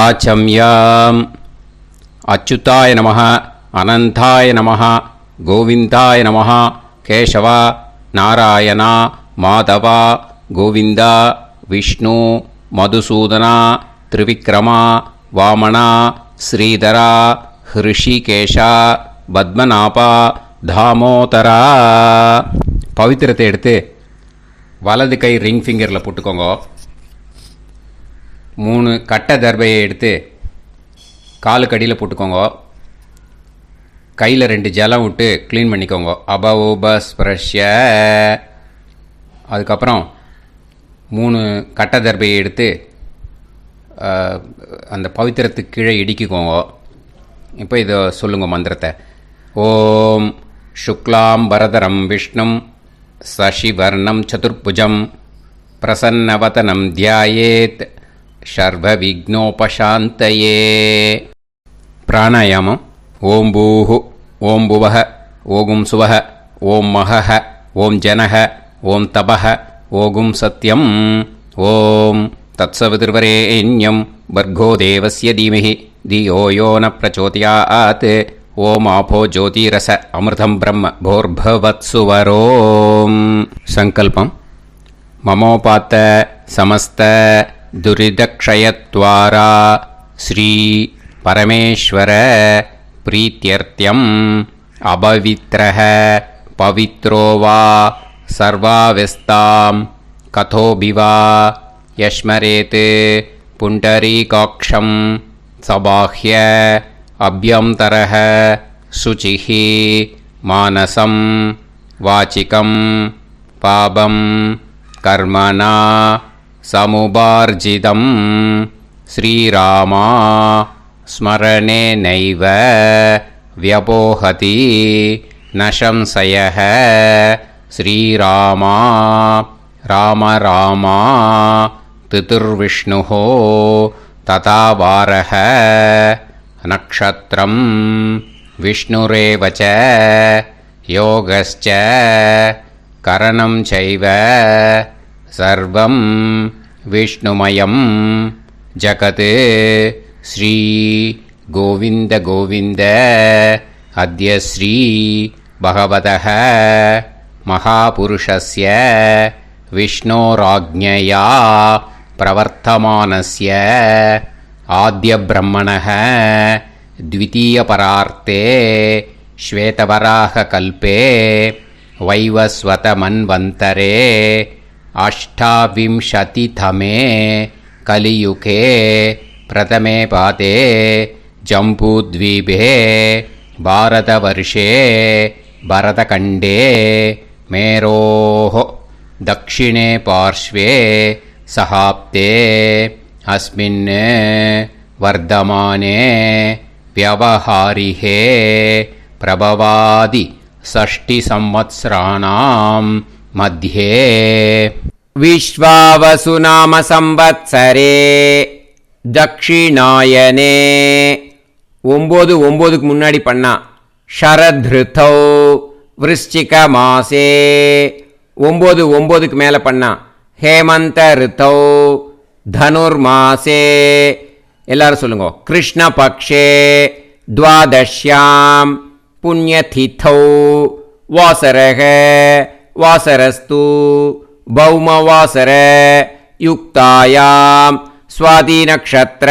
ஆச்சம்யாம். அச்சுதாய நமः, அனந்தாய நமः, கோவிந்தாய நமः, கேசவா, நாராயணா, மாதவா, கோவிந்தா, விஷ்ணு, மதுசூதனா, திரிவிக்ரமா, வாமனா, ஸ்ரீதரா, ஹிருஷிகேஷா, பத்மநாபா, தாமோதரா. பவித்திரத்தை எடுத்து வலது கை ரிங் ஃபிங்கரில் போட்டுக்கோங்க. 3 கட்டை தர்பையை எடுத்து காலுக்கடியில் போட்டுக்கோங்க. கையில் 2 ஜலம் விட்டு க்ளீன் பண்ணிக்கோங்க. அபவோபஸ்பிரஷ்ய. அதுக்கப்புறம் 3 கட்டை தர்பையை எடுத்து அந்த பவித்திரத்துக்கு கீழே இடிக்கிக்கோங்க. இப்போ இதை சொல்லுங்க மந்திரத்தை. ஓம் சுக்லாம் வரதரம் விஷ்ணும் சசிவர்ணம் சதுர்புஜம் பிரசன்னவதனம் தியாயேத் சர்வ விக்னோபசாந்தயே. பிராணாயாமம். ஓம் பூஹு, ஓம் புவஹ, ஓகும் சுவஹ, ஓம் மஹஹ, ஓம் ஜனஹ, ஓம் தபஹ, ஓகும் சத்யம். ஓம் தத்சவிதுர்வரேண்யம் பர்கோ தேவஸ்ய தீமஹி தியோ யோ ந பிரச்சோதயாத். ஓம் ஆபோ ஜோதிரச அமிர்தம் பிரம்ம போர்பவத்சுவரோம். சங்கல்பம். மமோபாத்த சமஸ்த துரிதக்ஷயத்வாரா ஸ்ரீ பரமேஸ்வர பிரீத்யர்த்தியம் அபவித்ரஹ பவித்ரோ வா சர்வாவஸ்தாம் கதோபிவா யஸ்மரேத் புண்டரீகாக்ஷம் சபாஹ்ய அப்யந்தரஹ சுசிஹ மானசம் வாசிகம் பாபம் கர்மணா சமுபார்ஜிதம் ஸ்ரீராமா ஸ்மரணேனைவ வ்யபோஹதி நசம்சயः. ஸ்ரீராமா ராம ராமா திதிர்விஷ்ணுः ததா வாரः நக்ஷத்ரம் விஷ்ணுரேவ ச யோகஸ்ச கரணம் சைவ சர்வம் விஷ்ணுமயம் ஜகத். ஸ்ரீ கோவிந்த கோவிந்த அத்ய ஸ்ரீ பகவதः மகாபுருஷஸ்ய விஷ்ணோராஜ்ஞயா பிரவர்த்தமானஸ்ய ஆத்ய பிரம்மணः த்விதீயபரார்த்தே ஸ்வேதவராக கல்பே வைவஸ்வத மன்வந்தரே அஷ்டாவிம்சதிதமே கலியுகே பிரதமே பாதே ஜம்பூத்வீபே பாரதவர்ஷே பரதகண்டே மேரோः தக்ஷிணே பார்ஷ்வே சஹாப்தே அஸ்மின் வர்தமானே व्यवहारिहे प्रभवादि षष्टि संवत्सराणां मध्ये विश्वावसु नाम संवत्सरे दक्षिणायने 9 முன்னாடி பண்ணா ஷரத்ருதௌ விருச்சிக மாசே 9 மேலே பண்ணா ஹேமந்த ரிதௌ தனுர்மாசே. எல்லாரும் சொல்லுங்க. கிருஷ்ண பக்ஷே துவாதஷ்யாம் புண்ணியதிதௌ வாசரக வாசரஸ்து பௌமவாசர யுக்தாயாம் ஸ்வாதி நக்ஷத்ர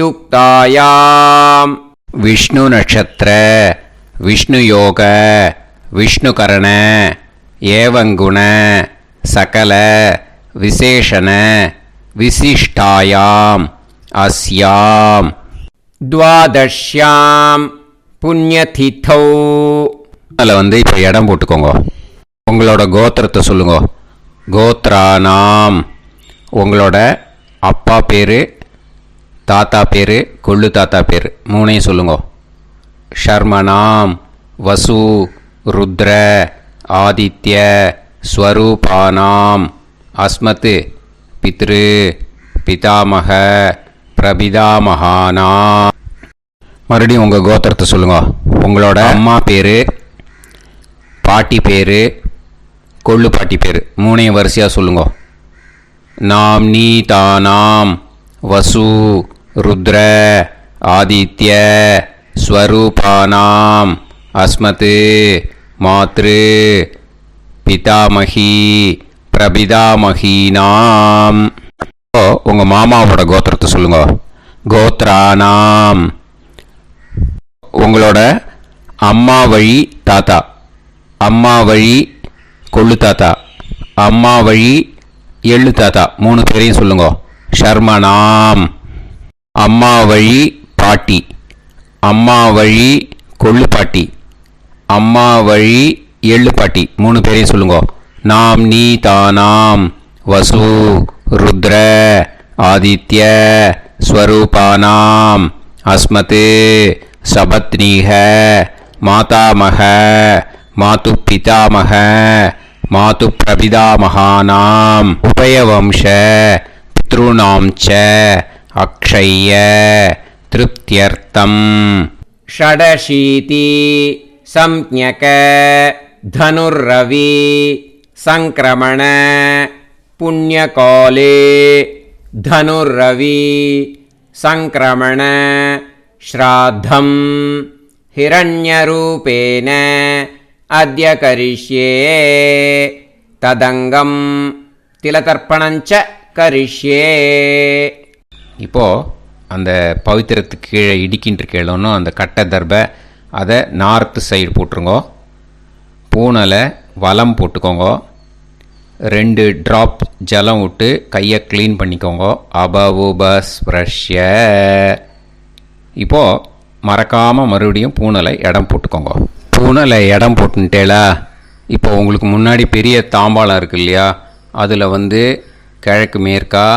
யுக்தாயாம். விஷ்ணு நக்ஷத்ர விஷ்ணு யோக விஷ்ணுகரண ஏவங்குண சகல விசேஷண விசிஷ்டாயாம் அஸ்யாம் துவாதஷ்யாம் புண்ணியதிதௌ. அதில் இப்போ இடம் போட்டுக்கோங்க. உங்களோட கோத்திரத்தை சொல்லுங்க. கோத்ரானாம். உங்களோட அப்பா பேர், தாத்தா பேர், கொள்ளு தாத்தா பேர் 3 சொல்லுங்க. ஷர்மனாம் வசு ருத்ர ஆதித்ய ஸ்வரூபானாம் அஸ்மத் பித்ரு பிதாமக பிரபிதாமகானா. மறுபடியும் உங்கள் கோத்திரத்தை சொல்லுங்கள். உங்களோட அம்மா பேர், பாட்டி பேர், கொள்ளு பாட்டி பேர் 3 வரிசையாக சொல்லுங்க. நாம் நீ தானாம் வசு ருத்ர ஆதித்ய ஸ்வரூபானாம் அஸ்மத் மாத்ரு பிதாமகி பிரபிதாமகீனாம். உங்கள் மாமாவோட கோத்திரத்தை சொல்லுங்க. கோத்ரானாம். உங்களோட அம்மா வழி தாத்தா, அம்மா வழி கொள்ளு தாத்தா, அம்மா வழி எள்ளு தாத்தா, 3 பேரையும் சொல்லுங்க. ஷர்மனாம். அம்மா வழி பாட்டி, அம்மா வழி கொள்ளு பாட்டி, அம்மா வழி எள்ளு பாட்டி, 3 பேரையும் சொல்லுங்க. நாம் நீ தானாம் வசு ருத்ர ஆதித்ய ஸ்வரூபானாம் அஸ்மத் சபத்னீஹ மாதாமக மாது பிதாமக மாது பிரபிதாமகானாம் உபயவம்ச பித்ருணாம் ச அக்ஷய்ய திருப்தியர்த்தம். ஷடசீதி சம்ஞக தனுர்ரவி சங்கிரமண புண்ணியகாலே தனுர்ரவி சங்கிரமண ஸ்ராத்தம் ஹிரண்யரூபேன அத்ய கரிஷ்யே ததங்கம் திலதர்ப்பணஞ்ச கரிஷ்யே. இப்போது அந்த பவித்திரத்துக்கு கீழே இடிக்கின்ற கீழே அந்த கட்டை தர்பை அதை நார்த்து சைடு போட்டுருங்கோ. பூனலை வலம் போட்டுக்கோங்க. 2 ட்ராப் ஜலம் விட்டு கையை க்ளீன் பண்ணிக்கோங்க. அபவுபஸ்ப்ரஷ்ய. இப்போது மறக்காமல் மறுபடியும் பூனலை இடம் போட்டுக்கோங்க. பூனலை இடம் போட்டுட்டேலா. இப்போ உங்களுக்கு முன்னாடி பெரிய தாம்பாளம் இருக்குது இல்லையா, அதில் கிழக்கு மேற்கா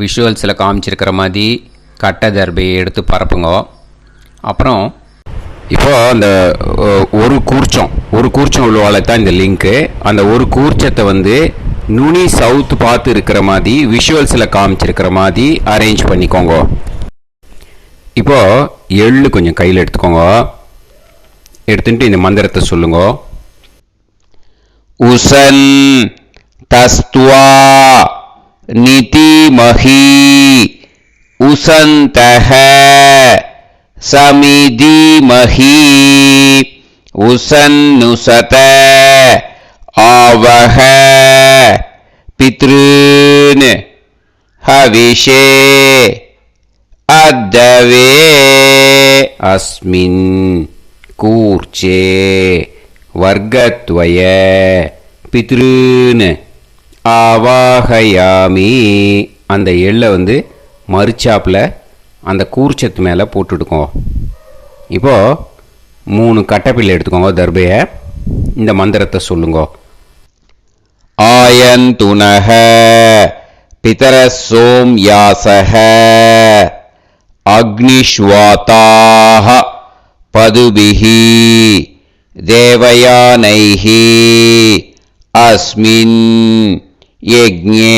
விஷுவல்ஸில் காமிச்சிருக்கிற மாதிரி கட்டை தர்பையை எடுத்து பரப்புங்க. அப்புறம் இப்போது அந்த ஒரு கூர்ச்சம் உள்ளவாழ தான் இந்த லிங்க்கு. அந்த ஒரு கூர்ச்சத்தை நுனி சவுத்து பார்த்து இருக்கிற மாதிரி விஷுவல்ஸில் காமிச்சிருக்கிற மாதிரி அரேஞ்ச் பண்ணிக்கோங்க. இப்போது எள்ளு கொஞ்சம் கையில் எடுத்துக்கோங்க. எடுத்துட்டு இந்த மந்திரத்தை சொல்லுங்க. உசன் தஸ்துவா நிதிமஹி உசந்தஹ சமிதிமஹி உசன்னுசத ஆவஹ பித்ருன் ஹவிஷே அத்தவே அஸ்மின் கூர்ச்சே வர்க்கத்வய பித்ருன் ஆவாஹயாமி. அந்த எள்ளை மறுச்சாப்பில் அந்த கூர்ச்சத்து மேலே போட்டுடுக்கோங்க. இப்போது 3 கட்டைப்பிள்ளை எடுத்துக்கோங்க. தர்பையை இந்த மந்திரத்தை சொல்லுங்க. ஆயந்துனஹ பிதர சோம்யாசஹ அக்னிஷ்வாதாஹ பதுபிஹி தேவயானைஹி அஸ்மின் யஜ்ஞே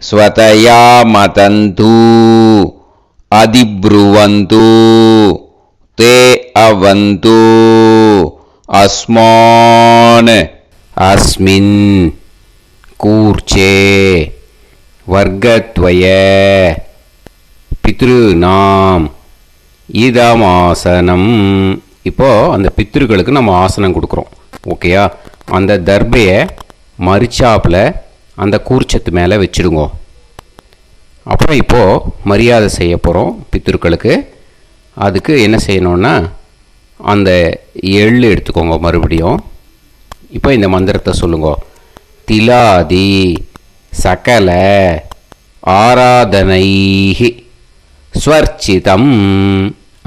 ஸ்வதயா மதந்து அதிப்ருவந்து தே அவது அஸ்மான் அஸ்மின் கூர்ச்சே வர்க்கத்வய பித்ருநாம் இதமாசனம். இப்போது அந்த பித்ருக்களுக்கு நம்ம ஆசனம் கொடுக்குறோம். ஓகேயா? அந்த தர்பையை மறுச்சாப்பில் அந்த கூர்ச்சத்து மேலே வச்சுடுங்க. அப்புறம் இப்போது மரியாதை செய்ய போகிறோம் பித்ருக்களுக்கு. அதுக்கு என்ன செய்யணுன்னா அந்த எள்ளு எடுத்துக்கோங்க. மறுபடியும் இப்போ இந்த மந்திரத்தை சொல்லுங்க. திலாதி சகல ஆராதனைஹி ஸ்வர்ச்சிதம்.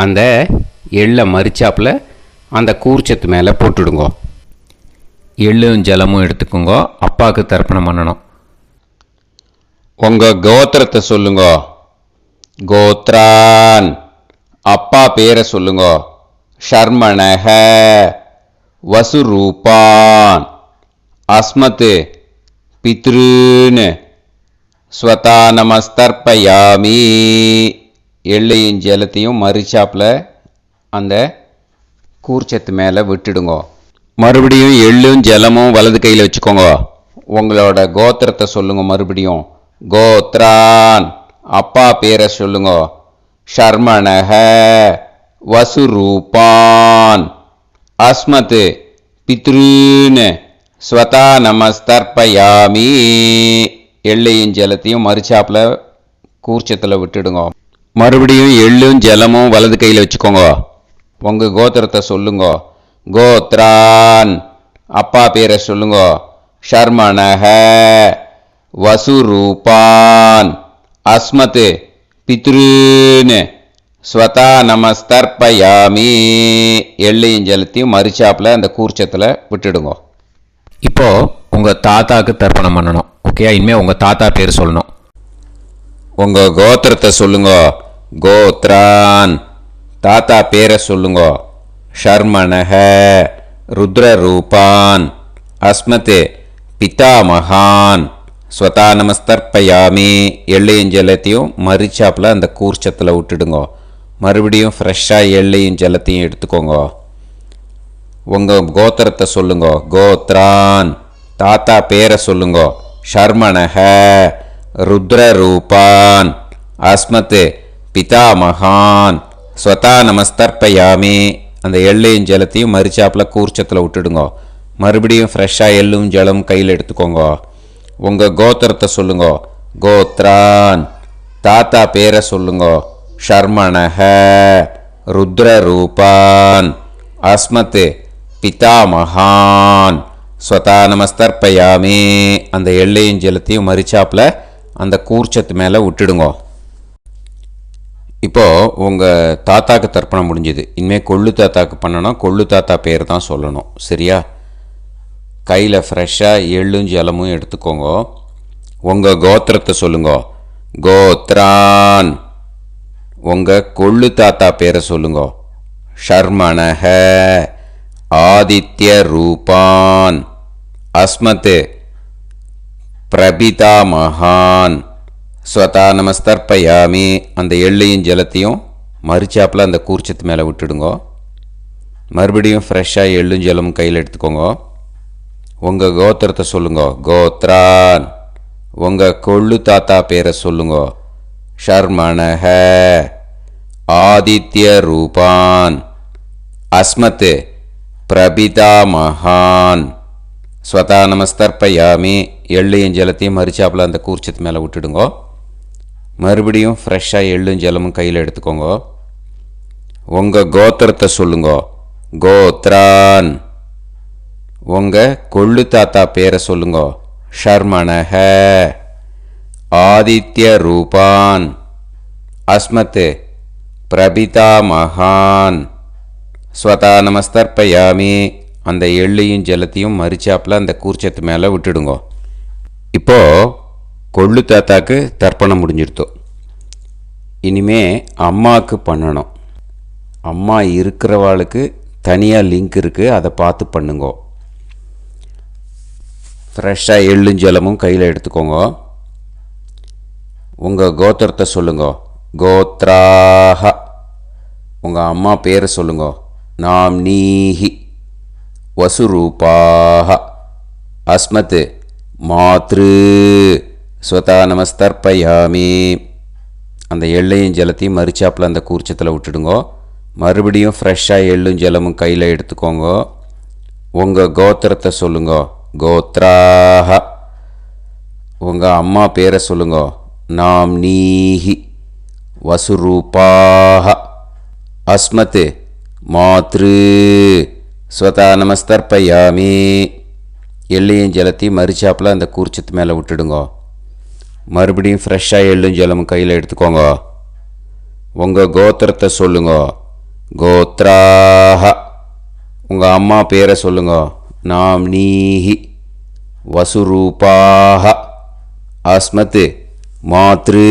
அந்த எள்ளை மரிச்சாப்பில் அந்த கூர்ச்சத்து மேலே போட்டுடுங்க. எள்ளும் ஜலமும் எடுத்துக்கோங்க. அப்பாவுக்கு தர்ப்பணம் பண்ணணும். உங்கள் கோத்திரத்தை சொல்லுங்க. கோத்ரான். அப்பா பேரை சொல்லுங்க. ஷர்மணஹ வசுரூபான் அஸ்மத் பித்ருன் ஸ்வதா நமஸ்தர்ப்பயாமி. எள்ளையும் ஜலத்தையும் மறுச்சாப்பில் அந்த கூர்ச்சத்து மேலே விட்டுடுங்க. மறுபடியும் எள்ளும் ஜலமும் வலது கையில் வச்சுக்கோங்க. உங்களோட கோத்திரத்தை சொல்லுங்க. மறுபடியும் கோத்ரான். அப்பா பேரை சொல்லுங்க. ஷர்மணஹ வசுரூபான் அஸ்மத் பித்ருன் ஸ்வதா நமஸ்தர்ப்பயாமி. எள்ளையும் ஜலத்தையும் மறுச்சாப்பில் கூர்ச்சத்தில் விட்டுடுங்க. மறுபடியும் எள்ளும் ஜலமும் வலது கையில் வச்சுக்கோங்க. உங்கள் கோத்திரத்தை சொல்லுங்க. கோத்ரான் அப்பா பேரை சொல்லுங்க. ஷர்மணஹ வசுரூபான் அஸ்மத் பித்ருன் ஸ்வதா நமஸ்தர்ப்பயாமி. எள்ளையும் ஜலத்தையும் மறுச்சாப்பில் அந்த கூர்ச்சத்தில் விட்டுடுங்க. இப்போ உங்கள் தாத்தாக்கு தர்ப்பணம் பண்ணணும். ஓகே, இனிமேல் உங்கள் தாத்தா பேர் சொல்லணும். உங்கள் கோத்திரத்தை சொல்லுங்க. கோத்ரான் தாத்தா பேரை சொல்லுங்க. ஷர்மணஹ ருத்ரரூபான் அஸ்மத் பிதாமகான் ஸ்வதா நமஸ்தர்ப்பயாமி. எள்ளையும் ஜலத்தையும் மறுச்சாப்பில் அந்த கூர்ச்சத்தில் விட்டுடுங்க. மறுபடியும் ஃப்ரெஷ்ஷாக எள்ளையும் ஜலத்தையும் எடுத்துக்கோங்க. உங்கள் கோத்திரத்தை சொல்லுங்க. கோத்ரான் தாத்தா பேரை சொல்லுங்க. ஷர்மணஹ ருத்ரரூபான் அஸ்மத் பிதாமகான் ஸ்வதா நமஸ்தர்ப்பயாமி. அந்த எள்ளையும் ஜலத்தையும் மறுச்சாப்பில் கூர்ச்சத்தில் விட்டுடுங்க. மறுபடியும் ஃப்ரெஷ்ஷாக எள்ளும் ஜலம் கையில் எடுத்துக்கோங்க. உங்கள் கோத்திரத்தை சொல்லுங்க. கோத்ரான் தாத்தா பேரை சொல்லுங்க. ஷர்மணஹ ருத்ரரூபான் அஸ்மத் பிதாமகான் ஸ்வதா நமஸ்தர்ப்பயாமி. அந்த எள்ளையும் ஜலத்தையும் மறுச்சாப்பில் அந்த கூர்ச்சத்து மேலே விட்டுடுங்க. இப்போது உங்கள் தாத்தாக்கு தர்ப்பணம் முடிஞ்சுது. இனிமேல் கொள்ளு தாத்தாக்கு பண்ணணும். கொள்ளு தாத்தா பேர் தான் சொல்லணும். சரியா? கையில் ஃப்ரெஷ்ஷாக எள்ளும் ஜலமும் எடுத்துக்கோங்க. உங்கள் கோத்திரத்தை சொல்லுங்க. கோத்ரான் உங்கள் கொள்ளு தாத்தா பேரை சொல்லுங்க. ஷர்மணஹ ஆதித்ய ரூபான் அஸ்மத் பிரபிதாமகான் ஸ்வதா நமஸ்தர்ப்பயாமி. அந்த எள்ளையும் ஜலத்தையும் மறுச்சாப்பில் அந்த கூர்ச்சத்து மேலே விட்டுடுங்க. மறுபடியும் ஃப்ரெஷ்ஷாக எள்ளும் ஜலமும் கையில் எடுத்துக்கோங்க. உங்கள் கோத்திரத்தை சொல்லுங்க. கோத்ரான் உங்கள் கொள்ளு தாத்தா பேரை சொல்லுங்க. ஷர்மணஹ ஆதித்ய ரூபான் அஸ்மத் பிரபிதாமகான் ஸ்வதா நமஸ்தர்ப்பயாமி. எள்ளையும் ஜலத்தையும் மறுச்சாப்பில் அந்த கூர்ச்சத்து மேலே விட்டுடுங்க. மறுபடியும் ஃப்ரெஷ்ஷாக எள்ளும் ஜலமும் கையில் எடுத்துக்கோங்க. உங்கள் கோத்திரத்தை சொல்லுங்க. கோத்ரான் உங்கள் கொள்ளு தாத்தா பேரை சொல்லுங்க. ஷர்மணஹ ஆதித்ய ரூபான் அஸ்மத் பிரபிதாமகான் ஸ்வதா நமஸ்தர்ப்பயாமி. அந்த எள்ளையும் ஜலத்தையும் மறுச்சாப்பில் அந்த கூர்ச்சத்து மேலே விட்டுடுங்க. இப்போது கொள்ளு தாத்தாக்கு தர்ப்பணம் முடிஞ்சிருத்தோம். இனிமே அம்மாவுக்கு பண்ணணும். அம்மா இருக்கிறவாளுக்கு தனியாக லிங்க் இருக்குது, அதை பார்த்து பண்ணுங்க. ஃப்ரெஷ்ஷாக எள்ளும் ஜலமும் கையில் எடுத்துக்கோங்க. உங்கள் கோத்திரத்தை சொல்லுங்க. கோத்ராஹ உங்கள் அம்மா பேரை சொல்லுங்க. நாம்னீஹி வசுரூபாஹ அஸ்மத் மாத்ரு ஸ்வதா நமஸ்தர்ப்பயாமி. அந்த எள்ளையும் ஜலத்தையும் மறுச்சாப்பில் அந்த கூர்ச்சத்தில் விட்டுடுங்க. மறுபடியும் ஃப்ரெஷ்ஷாக எள்ளும் ஜலமும் கையில் எடுத்துக்கோங்க. உங்கள் கோத்திரத்தை சொல்லுங்க. கோத்ராஹ உங்கள் அம்மா பேரை சொல்லுங்க. நாம்னீஹி வசுரூபாஹ அஸ்மத் மாத்ரு ஸ்வதா நமஸ்தர்ப்பயாமி. எள்ளையும் ஜலத்தையும் மறுச்சாப்பில் அந்த கூர்ச்சத்து மேலே விட்டுடுங்க. மறுபடியும் ஃப்ரெஷ்ஷாக எள்ளும் ஜலமும் கையில் எடுத்துக்கோங்க. உங்கள் கோத்திரத்தை சொல்லுங்க. கோத்ராஹ உங்கள் அம்மா பேரை சொல்லுங்க. நாம்னீஹி வசுரூபாஹ அஸ்மத் மாத்ரு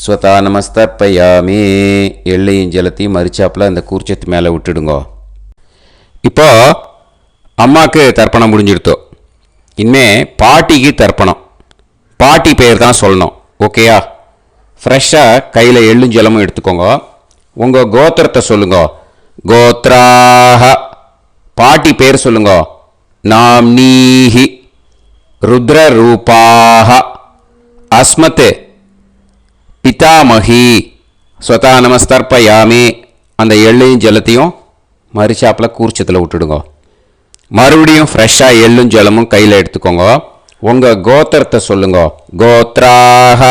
ஸ்வதா நமஸ்தர்ப்பயாமி. எள்ளையும் ஜலத்தையும் மறுச்சாப்பில் அந்த கூர்ச்சத்து மேலே விட்டுடுங்க. இப்போ அம்மாவுக்கு தர்ப்பணம் முடிஞ்சிருத்தோம். இனிமே பாட்டிக்கு தர்ப்பணம். பாட்டி பேர் தான் சொல்லணும். ஓகேயா? ஃப்ரெஷ்ஷாக கையில் எள்ளும் ஜலமும் எடுத்துக்கோங்க. உங்கள் கோத்திரத்தை சொல்லுங்க. கோத்ராஹ பாட்டி பேர் சொல்லுங்க. நாம்னீஹி ருத்ரரூபாஹ அஸ்மத் பிதாமகி ஸ்வதானமஸ்தர்ப்பயாமி அந்த எள்ளையும் ஜலத்தையும் மறுச்சாப்பில் கூர்ச்சத்தில் விட்டுடுங்க. மறுபடியும் ஃப்ரெஷ்ஷாக எள்ளும் ஜலமும் கையில் எடுத்துக்கோங்க. உங்கள் கோத்திரத்தை சொல்லுங்க. கோத்ராக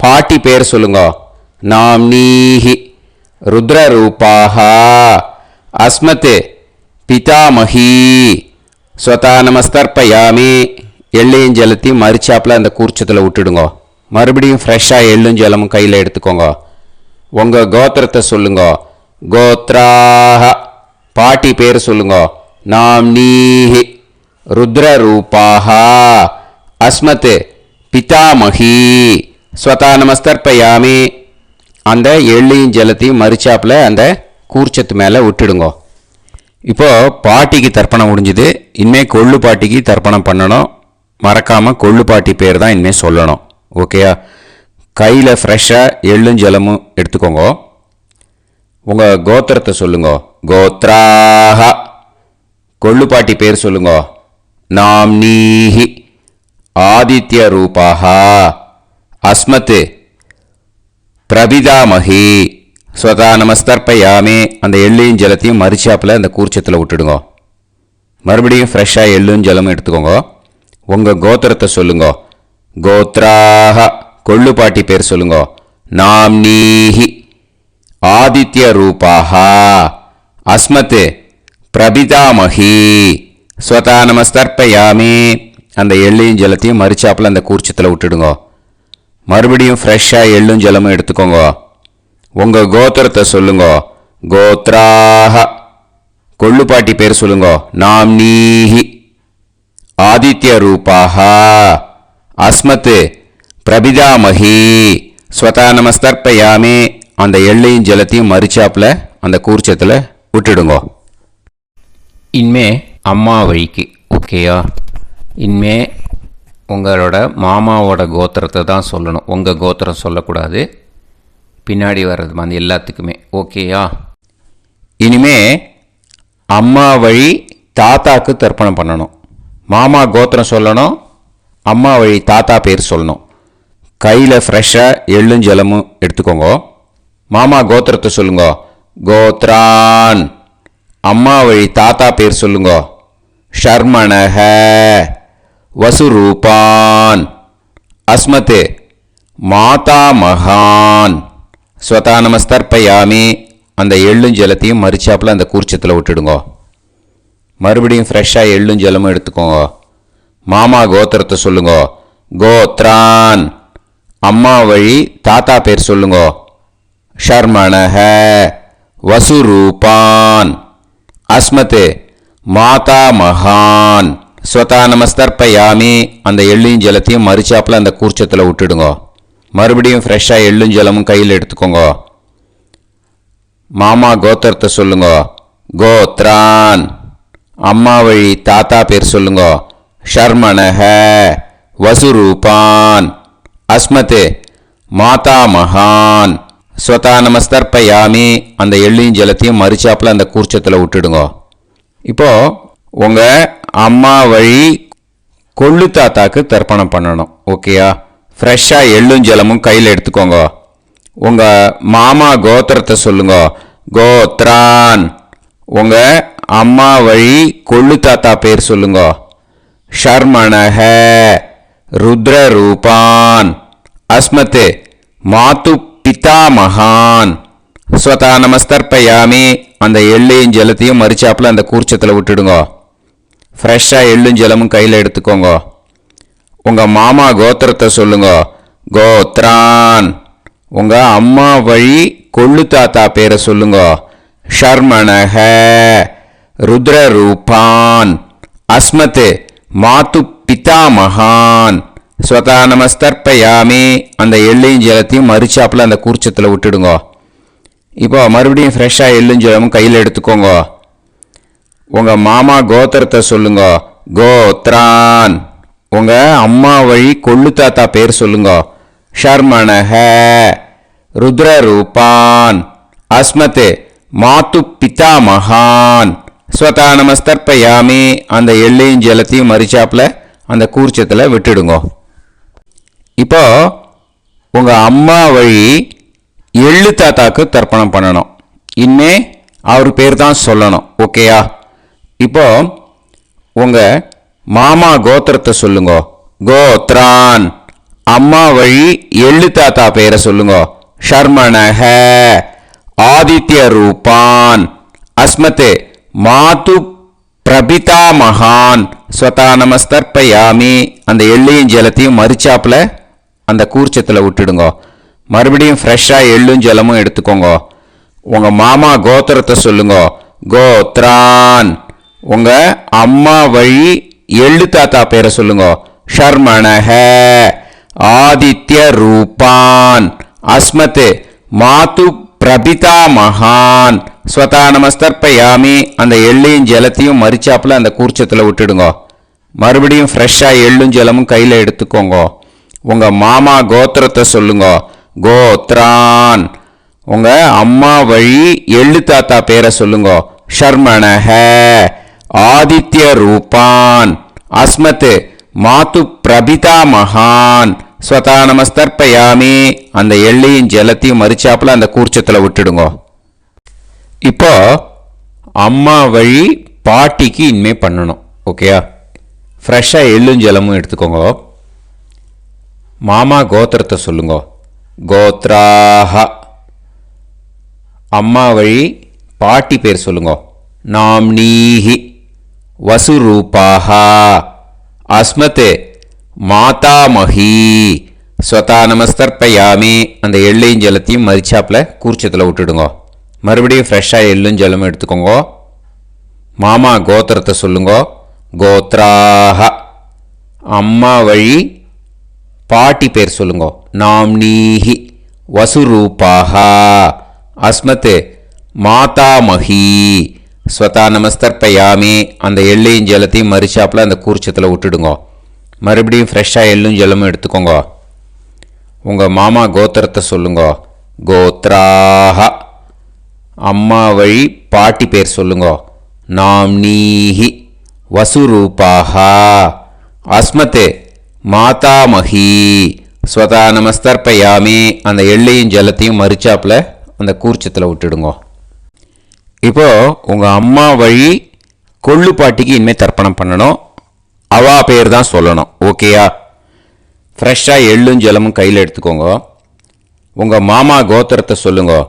பாட்டி பேர் சொல்லுங்க. நாம்னீஹி ருத்ரரூபாக அஸ்மத் பிதாமஹி ஸ்வதானமஸ்தர்ப்பயாமி எள்ளையும் ஜலத்தையும் மறுச்சாப்பில் அந்த கூர்ச்சத்தில் விட்டுடுங்க. மறுபடியும் ஃப்ரெஷ்ஷாக எள்ளும் ஜலமும் கையில் எடுத்துக்கோங்க. உங்கள் கோத்திரத்தை சொல்லுங்க. கோத்ராக பாட்டி பேர் சொல்லுங்க. நாம்னீஹி ருத்ரரூபாக அஸ்மத் பிதாமஹி ஸ்வதானமஸ்தர்ப்பயாமி அந்த எள்ளையும் ஜலத்தையும் மறுச்சாப்பில் அந்த கூர்ச்சத்து மேலே விட்டுடுங்க. இப்போது பாட்டிக்கு தர்ப்பணம் முடிஞ்சுது. இனிமேல் கொள்ளு பாட்டிக்கு தர்ப்பணம் பண்ணணும். மறக்காமல் கொள்ளு பாட்டி பேர் தான் இனிமேல் சொல்லணும். ஓகேயா? கையில் ஃப்ரெஷ்ஷாக எள்ளும் ஜலமும் எடுத்துக்கோங்க. உங்கள் கோத்திரத்தை சொல்லுங்க. கோத்ராக கொள்ளு பாட்டி பேர் சொல்லுங்க. நாம்னீஹி ஆதித்ய ரூபாக அஸ்மத் பிரபிதாமஹி ஸ்வதானமஸ்தர்ப்பயாமி அந்த எள்ளையும் ஜலத்தையும் மறுச்சாப்பில் அந்த கூர்ச்சத்தில் விட்டுடுங்க. மறுபடியும் ஃப்ரெஷ்ஷாக எள்ளும் ஜலமும் எடுத்துக்கோங்க. உங்கள் கோத்திரத்தை சொல்லுங்க. கோத்ராக கொள்ளு பாட்டி பேர் சொல்லுங்க. நாம்னீஹி ஆதித்ய ரூபாக அஸ்மத் பிரபிதாமஹி ஸ்வதானமஸ்தர்ப்பயாமி அந்த எள்ளையும் ஜலத்தையும் மறுச்சாப்பில் அந்த கூர்ச்சத்தில் விட்டுடுங்க. மறுபடியும் ஃப்ரெஷ்ஷாக எள்ளும் ஜலமும் எடுத்துக்கோங்க. உங்கள் கோத்திரத்தை சொல்லுங்க. கோத்ராக கொள்ளு பாட்டி பேர் சொல்லுங்க. நாம்னீஹி ஆதித்ய ரூபாக அஸ்மத் பிரபிதாமஹி ஸ்வதானமஸ்தர்ப்பயாமி அந்த எள்ளையும் ஜலத்தையும் மறுச்சாப்பில் அந்த கூர்ச்சத்தில் விட்டுடுங்க. இனிமே அம்மா வழிக்கு. ஓகேயா? இனிமே உங்களோட மாமாவோட கோத்திரத்தை தான் சொல்லணும். உங்கள் கோத்திரம் சொல்லக்கூடாது. பின்னாடி வர்றது வந்து எல்லாத்துக்குமே. ஓகேயா? இனிமே அம்மா வழி தாத்தாக்கு தர்ப்பணம் பண்ணணும். மாமா கோத்திரம் சொல்லணும். அம்மா வழி தாத்தா பேர் சொல்லணும். கையில் ஃப்ரெஷ்ஷாக எள்ளும் ஜலமும் எடுத்துக்கோங்க. மாமா கோத்திரத்தை சொல்லுங்க. கோத்ரான் அம்மா வழி தாத்தா பேர் சொல்லுங்க. ஷர்மணஹ வசுரூபான் அஸ்மத் மாதாமகான் ஸ்வதானமஸ்தர்ப்பயாமி அந்த எள்ளும் ஜலத்தையும் மறுச்சாப்பில் அந்த கூர்ச்சத்தில் விட்டுடுங்க. மறுபடியும் ஃப்ரெஷ்ஷாக எள்ளும் ஜலமும் எடுத்துக்கோங்க. மாமா கோத்திரத்தை சொல்லுங்க. கோத்ரான் அம்மா வழி தாத்தா பேர் சொல்லுங்க. ஷர்மணஹ வசுரூபான் அஸ்மத் மாதாமகான் ஸ்வதானமஸ்தர்ப்பயாமி அந்த எள்ளையும் ஜலத்தையும் மறுச்சாப்பில் அந்த கூர்ச்சத்தில் விட்டுடுங்க. மறுபடியும் ஃப்ரெஷ்ஷாக எள்ளும் ஜலமும் கையில் எடுத்துக்கோங்க. மாமா கோத்திரத்தை சொல்லுங்க. கோத்ரான் அம்மா வழி தாத்தா பேர் சொல்லுங்க. ஷர்மணஹ வசுரூபான் அஸ்மத் மாதாமகான் ஸ்வதானமஸ்தர்ப்பயாமி அந்த எள்ளையும் ஜலத்தையும் மறுச்சாப்பில் அந்த கூர்ச்சத்தில் விட்டுடுங்க. இப்போது உங்கள் அம்மா வழி கொள்ளு தாத்தாக்கு தர்ப்பணம் பண்ணணும். ஓகேயா? ஃப்ரெஷ்ஷாக எள்ளும் ஜலமும் கையில் எடுத்துக்கோங்க. உங்கள் மாமா கோத்திரத்தை சொல்லுங்க. கோத்ரான் உங்கள் அம்மா வழி கொள்ளு தாத்தா பேர் சொல்லுங்க. ஷர்மணஹ ருத்ரரூபான் அஸ்மத் மாது பிதாமகான் ஸ்வதானமஸ்தர்ப்பயாமி அந்த எள்ளையும் ஜலத்தையும் மறுச்சாப்பில் அந்த கூர்ச்சத்தில் விட்டுடுங்க. ஃப்ரெஷ்ஷாக எள்ளும் ஜலமும் கையில் எடுத்துக்கோங்க. உங்கள் மாமா கோத்திரத்தை சொல்லுங்க. கோத்ரான் உங்கள் அம்மா வழி கொள்ளு தாத்தா பேரை சொல்லுங்க. ஷர்மணஹ ருத்ரரூபான் அஸ்மத் மாது பிதாமகான் ஸ்வதானமஸ்தர்ப்பயாமி அந்த எள்ளையும் ஜலத்தையும் மறுச்சாப்பில் அந்த கூர்ச்சத்தில் விட்டுடுங்க. இப்போ மறுபடியும் ஃப்ரெஷ்ஷாக எள்ளும் ஜலமும் கையில் எடுத்துக்கோங்க. உங்கள் மாமா கோத்திரத்தை சொல்லுங்க. கோத்ரான் உங்கள் அம்மா வழி கொள்ளு தாத்தா பேர் சொல்லுங்க. ஷர்மணஹ ருத்ரரூபான் அஸ்மத் மாது பிதாமகான் ஸ்வதானமஸ்தர்ப்பயாமி அந்த எள்ளையும் ஜலத்தையும் மறுச்சாப்பில் அந்த கூர்ச்சத்தில் விட்டுடுங்க. இப்போ உங்கள் அம்மா வழி எள்ளு தாத்தாக்கு தர்ப்பணம் பண்ணணும். இனிமே அவர் பேர் தான் சொல்லணும். ஓகேயா? இப்போ உங்கள் மாமா கோத்திரத்தை சொல்லுங்க. கோத்ரான். அம்மா வழி எள்ளு தாத்தா பேரை சொல்லுங்க. ஷர்மணஹ. ஆதித்ய ரூபான். அஸ்மதே மாது பிரபிதா மகான் ஸ்வதா நமஸ்தர்ப்பயாமி. அந்த எள்ளையும் ஜலத்தையும் மறிச்சாப்புல அந்த கூர்ச்சத்தில் விட்டுடுங்க. மறுபடியும் ஃப்ரெஷ்ஷாக எள்ளும் ஜலமும் எடுத்துக்கோங்க. உங்கள் மாமா கோத்திரத்தை சொல்லுங்க. கோத்ரான். உங்கள் அம்மா வழி எள்ளு தாத்தா பேரை சொல்லுங்க. ஷர்மணஹ. ஆதித்ய ரூபான். அஸ்மத் மாது பிரபிதா மகான் ஸ்வதா நமஸ்தர்ப்பயாமி. அந்த எள்ளையும் ஜலத்தையும் மறிச்சாப்புல அந்த கூர்ச்சத்தில் விட்டுடுங்க. மறுபடியும் ஃப்ரெஷ்ஷாக எள்ளும் ஜலமும் கையில் எடுத்துக்கோங்க. உங்கள் மாமா கோத்திரத்தை சொல்லுங்க. கோத்ரான். உங்கள் அம்மா வழி எள்ளு தாத்தா பேரை சொல்லுங்க. ஷர்மணஹ. ஆதித்ய ரூபான். அஸ்மத் மாது பிரபிதா மகான் ஸ்வதா நமஸ்தர்ப்பயாமி. அந்த எள்ளையும் ஜலத்தையும் மறிச்சாப்புல அந்த கூர்ச்சத்தில் விட்டுடுங்க. இப்போ அம்மா வழி பாட்டிக்கு இனிமே பண்ணணும். ஓகேயா? ஃப்ரெஷ்ஷாக எள்ளும் ஜலமும் எடுத்துக்கோங்க. மாமா கோத்திரத்தை சொல்லுங்க. கோத்ராஹ. அம்மா வழி பாட்டி பேர் சொல்லுங்க. நாம்னீஹி. வசுரூபாஹ. அஸ்மத் மாதாமஹி ஸ்வதா நமஸ்தர்ப்பயாமி. அந்த எள்ளையும் ஜலத்தையும் மறிச்சாப்புல கூர்ச்சத்தில் விட்டுடுங்க. மறுபடியும் ஃப்ரெஷ்ஷாக எள்ளும் ஜலமும் எடுத்துக்கோங்க. மாமா கோத்திரத்தை சொல்லுங்க. கோத்ராஹ. அம்மா வழி பாட்டி பேர் சொல்லுங்க. நாம்னீஹி. வசுரூபாஹ. அஸ்மத் மாதாமஹி ஸ்வதா நமஸ்தர்ப்பயாமி. அந்த எள்ளையும் ஜலத்தையும் மறிச்சாப்புல அந்த கூர்ச்சத்தில் விட்டுடுங்க. மறுபடியும் ஃப்ரெஷ்ஷாக எள்ளும் ஜலமும் எடுத்துக்கோங்க. உங்கள் மாமா கோத்திரத்தை சொல்லுங்க. கோத்ராஹ. அம்மா வழி பாட்டி பேர் சொல்லுங்க. நாம்னீஹி. வசுரூபாஹ. அஸ்மத் மாதாமஹி ஸ்வதா நமஸ்தர்ப்பயாமி. அந்த எள்ளையும் ஜலத்தையும் மறிச்சாப்புல அந்த கூர்ச்சத்தில் விட்டுடுங்க. இப்போ உங்கள் அம்மா வழி கொள்ளு பாட்டிக்கு இனிமேல் தர்ப்பணம் பண்ணணும். அவா பேர் தான் சொல்லணும். ஓகேயா? ஃப்ரெஷ்ஷாக எள்ளும் ஜலமும் கையில் எடுத்துக்கோங்க. உங்கள் மாமா கோத்திரத்தை சொல்லுங்க.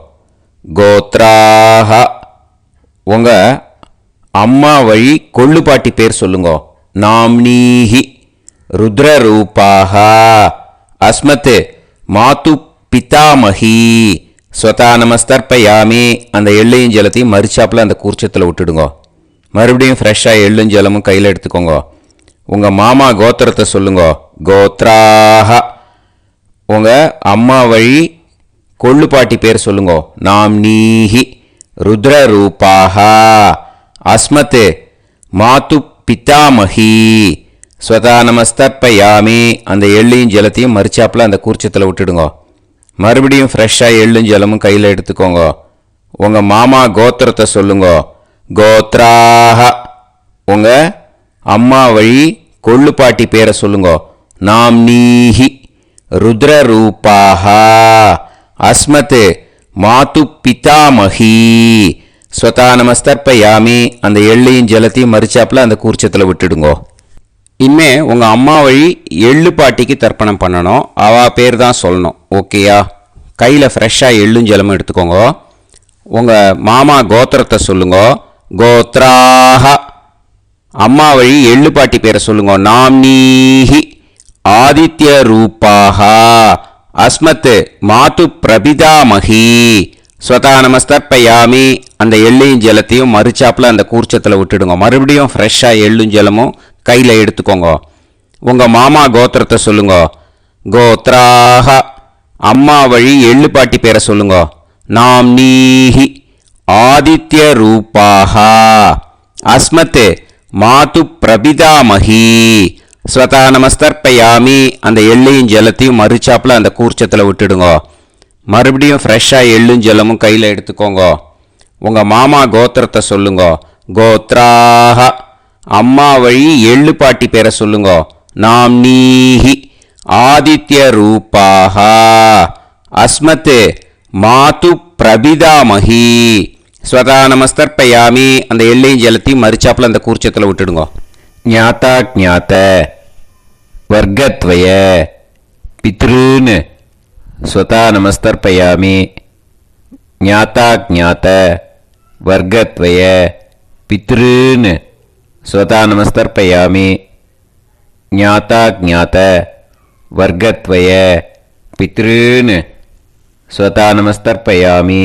கோத்ராஹ. உங்கள் அம்மா வழி கொள்ளு பாட்டி பேர் சொல்லுங்க. நாம்னீஹி. ருத்ரரூபாஹ. அஸ்மத் மாது பிதாமஹி ஸ்வதா நமஸ்தர்ப்பயாமி. அந்த எள்ளையும் ஜலத்தையும் மறிச்சாப்புல அந்த கூர்ச்சத்தில் விட்டுடுங்க. மறுபடியும் ஃப்ரெஷ்ஷாக எள்ளும் ஜலமும் கையில் எடுத்துக்கோங்க. உங்கள் மாமா கோத்திரத்தை சொல்லுங்க. கோத்ராஹ. உங்கள் அம்மா வழி கொள்ளு பாட்டி பேர் சொல்லுங்க. நாம்னீஹி. ருத்ரரூபாஹ. அஸ்மத் மாது பிதாமஹி ஸ்வதா நமஸ்தர்ப்பயாமி. அந்த எள்ளையும் ஜலத்தையும் மறிச்சாப்புல அந்த கூர்ச்சத்தில் விட்டுடுங்க. மறுபடியும் ஃப்ரெஷ்ஷாக எள்ளும் ஜலமும் கையில் எடுத்துக்கோங்க. உங்கள் மாமா கோத்திரத்தை சொல்லுங்க. கோத்ராஹ. உங்கள் அம்மா வழி கொள்ளு பாட்டி பேரை சொல்லுங்க. நாம்னீஹி. ருத்ரரூபாஹ. அஸ்மத் மாது பிதாமஹி ஸ்வதா நமஸ்தர்ப்பயாமி. அந்த எள்ளையும் ஜலத்தையும் மறிச்சாப்புல அந்த கூர்ச்சத்தில் விட்டுடுங்க. இனிமே உங்கள் அம்மா வழி எள்ளு பாட்டிக்கு தர்ப்பணம் பண்ணணும். அவா பேர் தான் சொல்லணும். ஓகேயா? கையில் ஃப்ரெஷ்ஷாக எள்ளும் ஜலமும் எடுத்துக்கோங்க. உங்கள் மாமா கோத்திரத்தை சொல்லுங்க. கோத்ராஹ. அம்மா வழி எள்ளு பாட்டி பேரை சொல்லுங்க. நாம்னீஹி. ஆதித்ய ரூபாஹ. அஸ்மத் மாது பிரபிதாமஹி ஸ்வதா நமஸ்தர்ப்பயாமி. அந்த எள்ளையும் ஜலத்தையும் மறிச்சாப்புல அந்த கூர்ச்சத்தில் விட்டுடுங்க. மறுபடியும் ஃப்ரெஷ்ஷாக எள்ளும் ஜலமும் கையில் எடுத்துக்கோங்க. உங்கள் மாமா கோத்திரத்தை சொல்லுங்க. கோத்ராஹ. அம்மா வழி எள்ளு பாட்டி பேரை சொல்லுங்க. நாம்னீஹி. ஆதித்ய ரூபாஹ. அஸ்மத் மாது பிரபிதாமஹி ஸ்வதா நமஸ்தர்ப்பயாமி. அந்த எள்ளையும் ஜலத்தையும் மறிச்சாப்புல அந்த கூர்ச்சத்தில் விட்டுடுங்க. மறுபடியும் ஃப்ரெஷ்ஷாக எள்ளும் ஜலமும் கையில் எடுத்துக்கோங்க. உங்கள் மாமா கோத்திரத்தை சொல்லுங்க. கோத்ராஹ. அம்மா வழி எள்ளு பாட்டி பேரை சொல்லுங்க. நாம்னீஹி. ஆதித்ய ரூபாஹ. அஸ்மத் மாது பிரபிதாமகி. ஸ்வதா நமஸ்தர்ப்பயாமி. அந்த எள்ளையும் ஜலத்தையும் மறிச்சாப்புல அந்த கூர்ச்சத்தில் விட்டுடுங்க. ஞாதா ஞாத வர்க்கத்வய பித்ருன்னு ஸ்வதா நமஸ்தர்ப்பயாமி. ஞாதா ஞாத வர்க்கத்வய பித்ருன்னு ஸ்வதா நமஸ்தர்ப்பயாமி. ஞாதா ஞாத வர்க்கத்வய பித்ருன்னு ஸ்வதா நமஸ்தர்ப்பயாமி.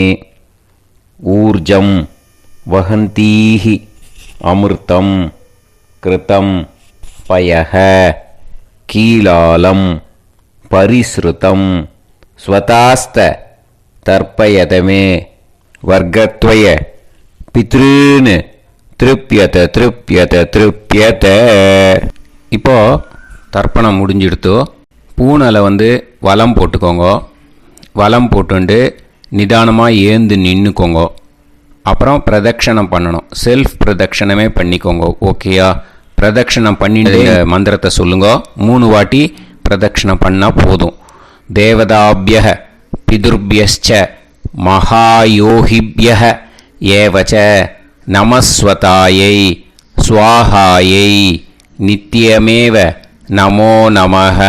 ஊர்ஜம் வஹந்தீஹி அமிர்தம் கிருதம் பயஹ கீலாலம் பரிஸ்ருதம் ஸ்வதாஸ்த தர்ப்பயதமே வர்க்கத்வய பித்ருன்னு திருப்யத திருப்யத திருப்யத. இப்போ தர்ப்பணம் முடிஞ்சிடுத்தோ பூனலை வலம் போட்டுக்கோங்க. வலம் போட்டுண்டு நிதானமாக ஏந்து நின்றுக்கோங்க. அப்புறம் பிரதட்சணம் பண்ணணும். செல்ஃப் பிரதட்சணமே பண்ணிக்கோங்க. ஓகேயா? பிரதட்சணம் பண்ணிட்டு மந்திரத்தை சொல்லுங்க. 3 வாட்டி பிரதட்சணம் பண்ணால் போதும். தேவதாபிய பிதுர்பியச்ச மகாயோகிபிய ஏவச்ச நமஸ்வதாயை ஸ்வாஹாயை நித்யமேவ நமோ நமஹ.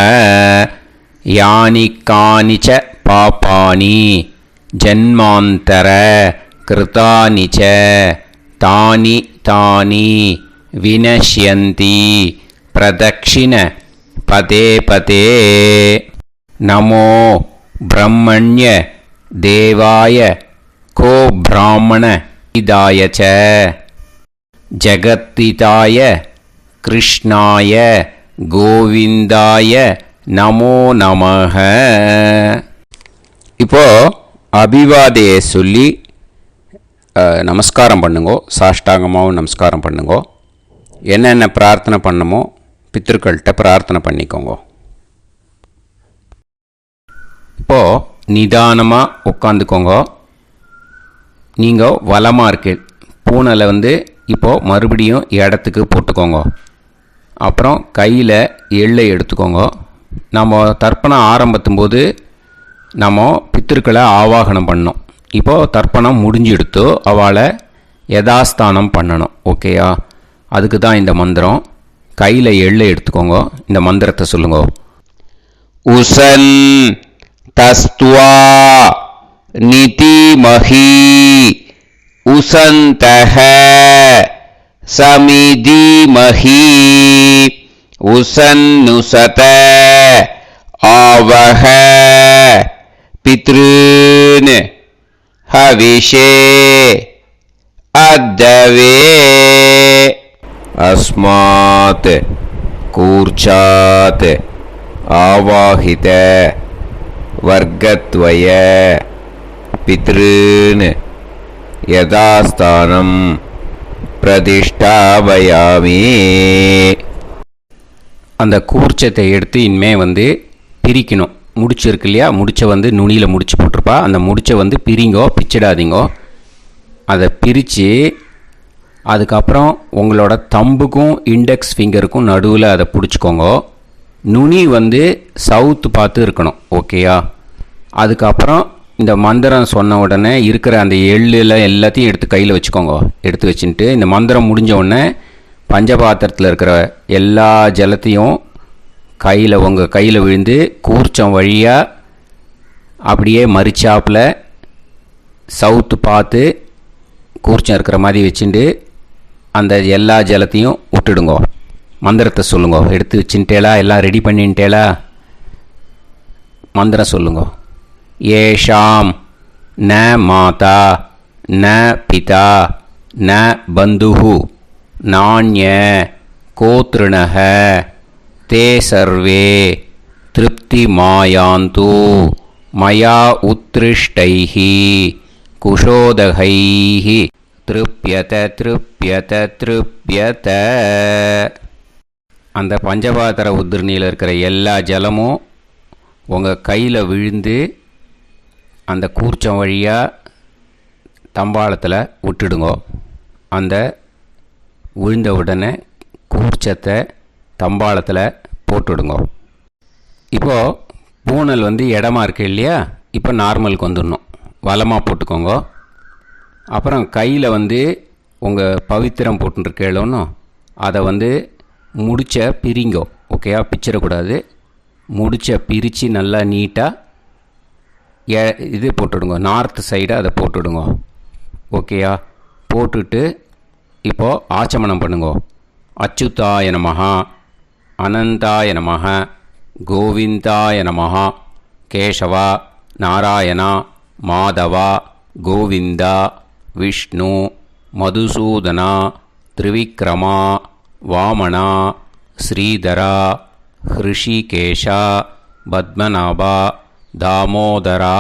யானி கானிச்ச பாபானி ஜன்மாந்தர கிருதானி ச தானி தானி வினஷ்யந்தி பிரதக்ஷிண பதே பதே. நமோ பிரம்மண்ய தேவாய கோ பிராமண இதாய ச ஜகத்திதாய கிருஷ்ணாய கோவிந்தாய நமோ நமஹ. இப்போ அபிவாதையை சொல்லி நமஸ்காரம் பண்ணுங்கோ. சாஷ்டாங்கமாகவும் நமஸ்காரம் பண்ணுங்கோ. என்னென்ன பிரார்த்தனை பண்ணமோ பித்ருக்கள்கிட்ட பிரார்த்தனை பண்ணிக்கோங்க. இப்போது நிதானமாக உட்காந்துக்கோங்க. நீங்கள் வலமாக இருக்கு பூனலை இப்போது மறுபடியும் இடத்துக்கு போட்டுக்கோங்க. அப்புறம் கையில் எள்ளை எடுத்துக்கோங்க. நம்ம தர்ப்பணம் ஆரம்பித்தும்போது நம்ம பித்திருக்களை ஆவாகனம் பண்ணோம். இப்போது தர்ப்பணம் முடிஞ்செடுத்து அவளை யதாஸ்தானம் பண்ணணும். ஓகேயா? அதுக்கு தான் இந்த மந்திரம். கையில் எள்ளை எடுத்துக்கோங்க. இந்த மந்திரத்தை சொல்லுங்க. உசன் தஸ்துவா நிதிமஹி உசந்தஹ சமிதிமஹி உசன்னுசத ஆவஹ பித்ருன் ஹவிஷே அத்தவே. அஸ்மாத் கூர்ச்சாத் ஆவாஹித வர்க்கத்வய பித்ருன் யதாஸ்தானம் பிரதிஷ்டாபயாமி. அந்த கூர்ச்சத்தை எடுத்து இனிமே பிரிக்கணும். முடிச்சு இருக்கு இல்லையா? முடிச்சை நுனியில் முடிச்சு போட்டிருப்பா. அந்த முடிச்சை பிரிங்கோ, பிச்சிடாதீங்கோ. அதை பிரித்து அதுக்கப்புறம் உங்களோட தம்புக்கும் இண்டெக்ஸ் ஃபிங்கருக்கும் நடுவில் அதை பிடிச்சிக்கோங்க. நுனி சவுத்து பார்த்து இருக்கணும். ஓகேயா? அதுக்கப்புறம் இந்த மந்திரம் சொன்ன உடனே இருக்கிற அந்த எள்ளில் எல்லாத்தையும் எடுத்து கையில் வச்சுக்கோங்க. எடுத்து வச்சுட்டு இந்த மந்திரம் முடிஞ்ச உடனே பஞ்சபாத்திரத்தில் இருக்கிற எல்லா ஜலத்தையும் உங்கள் கையில் விழுந்து கூர்ச்சம் வழியாக அப்படியே மறிச்சாப்பில் சவுத்து பார்த்து கூர்ச்சம் இருக்கிற மாதிரி வச்சுட்டு அந்த எல்லா ஜலத்தையும் விட்டுடுங்க. மந்திரத்தை சொல்லுங்க. எடுத்து வச்சுட்டேலா? எல்லாம் ரெடி பண்ணிட்டேலா? மந்திரம் சொல்லுங்க. ஏஷாம் ந மாதா ந பிதா ந பந்துஹு நாண்ய கோத்ருணஹ தே சர்வே திருப்தி மாயாந்து மயா உத்ருஷ்டைஹி குஷோதகைஹி திருப்யத திருப்யத திருப்யத. அந்த பஞ்சபாத்திர உதிர்ணியில் இருக்கிற எல்லா ஜலமும் உங்கள் கையில் விழுந்து அந்த கூர்ச்சம் வழியாக தம்பாளத்தில் விட்டுடுங்க. அந்த விழுந்த உடனே கூர்ச்சத்தை தம்பாளத்தில் போட்டுடுங்க. இப்போது பூனல் இடமா இருக்கு இல்லையா? இப்போ நார்மலுக்கு வந்துடணும். வலமாக போட்டுக்கோங்க. அப்புறம் கையில் வந்து உங்கள் பவித்திரம் போட்டுருக்கேளோன்னு அதை வந்து முடிச்ச பிரிங்கோ. ஓகேயா, பிச்சிடக்கூடாது. முடிச்ச பிரித்து நல்லா நீட்டாக இது போட்டுவிடுங்க. நார்த் சைடு அதை போட்டுவிடுங்க. ஓகேயா, போட்டுட்டு இப்போது ஆச்சமனம் பண்ணுங்க. அச்சுதாய நமஹ, அனந்தாய நமஹ, கோவிந்தாய நமஹ, கேசவா, நாராயணா, மாதவா, கோவிந்தா, விஷ்ணு, மதுசூதனா, திரிவிக்ரமா, வாமனா, ஸ்ரீதரா, ஹிருஷிகேஷா, பத்மநாபா, தாமோதரா.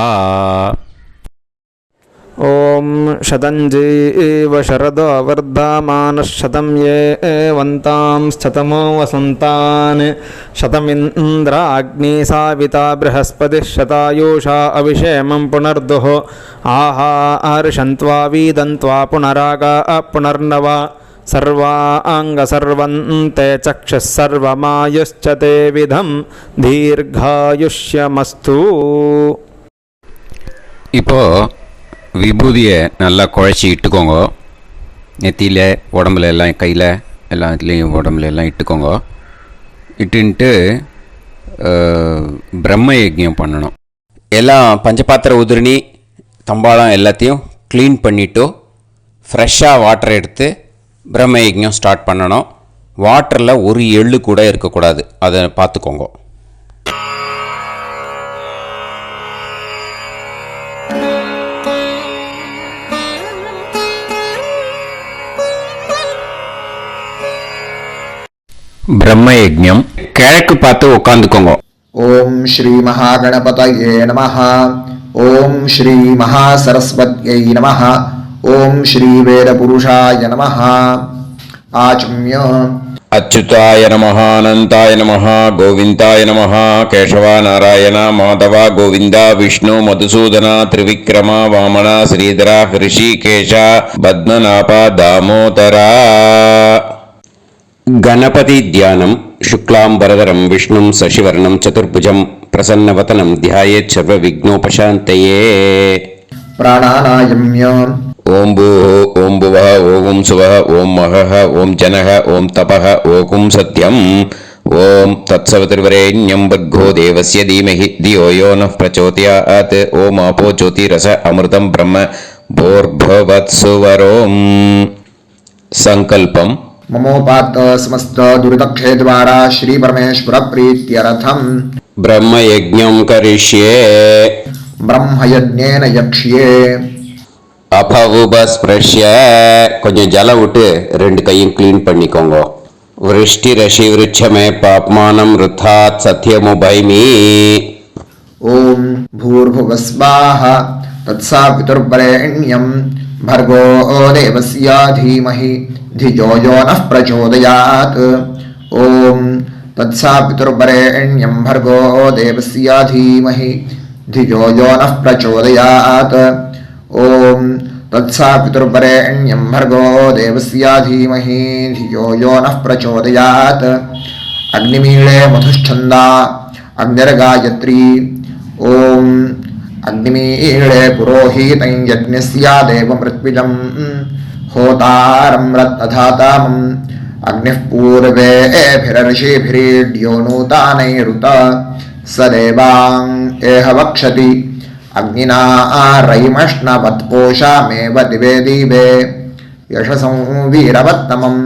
ॐ शतञ्जीव शरदो वर्धमानः शतं ये वन्तां शतमो वसन्तान् शतमिन्द्राग्नी साविता बृहस्पतिः शतायुषा अभिषेमं पुनर्दुः आहार्षन्त्वा वीदन्त्वा पुनरागा पुनर्नवा सर्वाङ्गसर्वन्ते चक्षुः सर्वमायुश्च ते विधं दीर्घायुष्यमस्तु. இப்போது விபூதியை நல்லா குழச்சி இட்டுக்கோங்க. நெத்தியில், உடம்புல எல்லாம், கையில் எல்லாத்துலேயும் உடம்புல எல்லாம் இட்டுக்கோங்க. இட்டுன்ட்டு பிரம்ம யஜ்ஞம் பண்ணணும். எல்லாம் பஞ்சபாத்திர உதிரணி தம்பாளம் எல்லாத்தையும் க்ளீன் பண்ணிவிட்டு ஃப்ரெஷ்ஷாக வாட்டர் எடுத்து பிரம்ம யஜ்ஞம் ஸ்டார்ட் பண்ணணும். வாட்டரில் ஒரு எள்ளு கூட இருக்கக்கூடாது, அதை பார்த்துக்கோங்க. பிரம்ம யஜ்ஞம் கிழக்கு பார்த்து உட்காந்துக்கோங்க. ஓம் ஸ்ரீ மகாகணபதயே நமஹ. ஓம் ஸ்ரீ மகாசரஸ்வத்யை நமஹ. ஓம் ஸ்ரீ வேதபுருஷாய நமஹ. ஆச்ம்ய அச்சுதாய நமஹ, அனந்தாய நமஹ, கோவிந்தாய நமஹ, கேசவா, நாராயண, மாதவா, கோவிந்தா, விஷ்ணு, மதுசூதனா, திரிவிக்ரமா, வாமனா, ஸ்ரீதரா, ஹிருஷிகேஷா, பத்மநாபா, தாமோதரா. गणपति ध्यानं शुक्लांबरधरं विष्णुं शशिवर्णं चतुर्भुजं प्रसन्नवदनं ध्यायेत् सर्वविघ्नोपशान्तये. प्राणानायम्य ओं भूः, ओं भुवः, ओं सुवः, ओं महः, ओं जनः, ओं तपः, ओं सत्यम्. ओं तत्सवितुर्वरेण्यं भर्गो देवस्य धीमहि धियो यो नः प्रचोदयात्. ओं आपो ज्योतिरस अमृतं ब्रह्म भूर्भुवत्सुवरों. संकल्पम्. ममोपात समस्त दुरितक्षय द्वारा श्री परमेश्वर प्रीत्यर्थम ब्रह्म यज्ञं करिष्ये. ब्रह्मयज्ञेन यक्ष्ये. அபவுபஸ்பிரஷ்ய கொஞ்சம் ஜலம் விட்டு 2 கையும் க்ளீன் பண்ணிக்கோங்க. விருஷ்டி ரஷி விருட்சமே பாப்மானம் ருத்தாத் சத்யமுபைமி. ओम भूर्भुवस्वाः तत्सवितुर्वरेण्यं भर्गो देवस्य धीमहि धियो यो नः प्रचोदयात्. ओम तत्सवितुर्वरेण्यं भर्गो देवस्य धीमहि धियो यो नः प्रचोदयात्. ओम तत्सवितुर्वरेण्यं भर्गो देवस्य धीमहि धियो यो नः प्रचोदयात्. अग्निमीळे मधुश्छन्दा अग्निर्गायत्री. ओम अग्निमीळे पुरोहितं यज्ञस्य देवमृत्विजं होतारं रत्नधातामम् अग्निः पूर्वेभिरर्षिभिरीड्यो नूतानैरुत स देवां एह वक्षति अग्निना रैमष्णवत्पोषामेव दिवे दिवे यशसं वीरवत्तमम्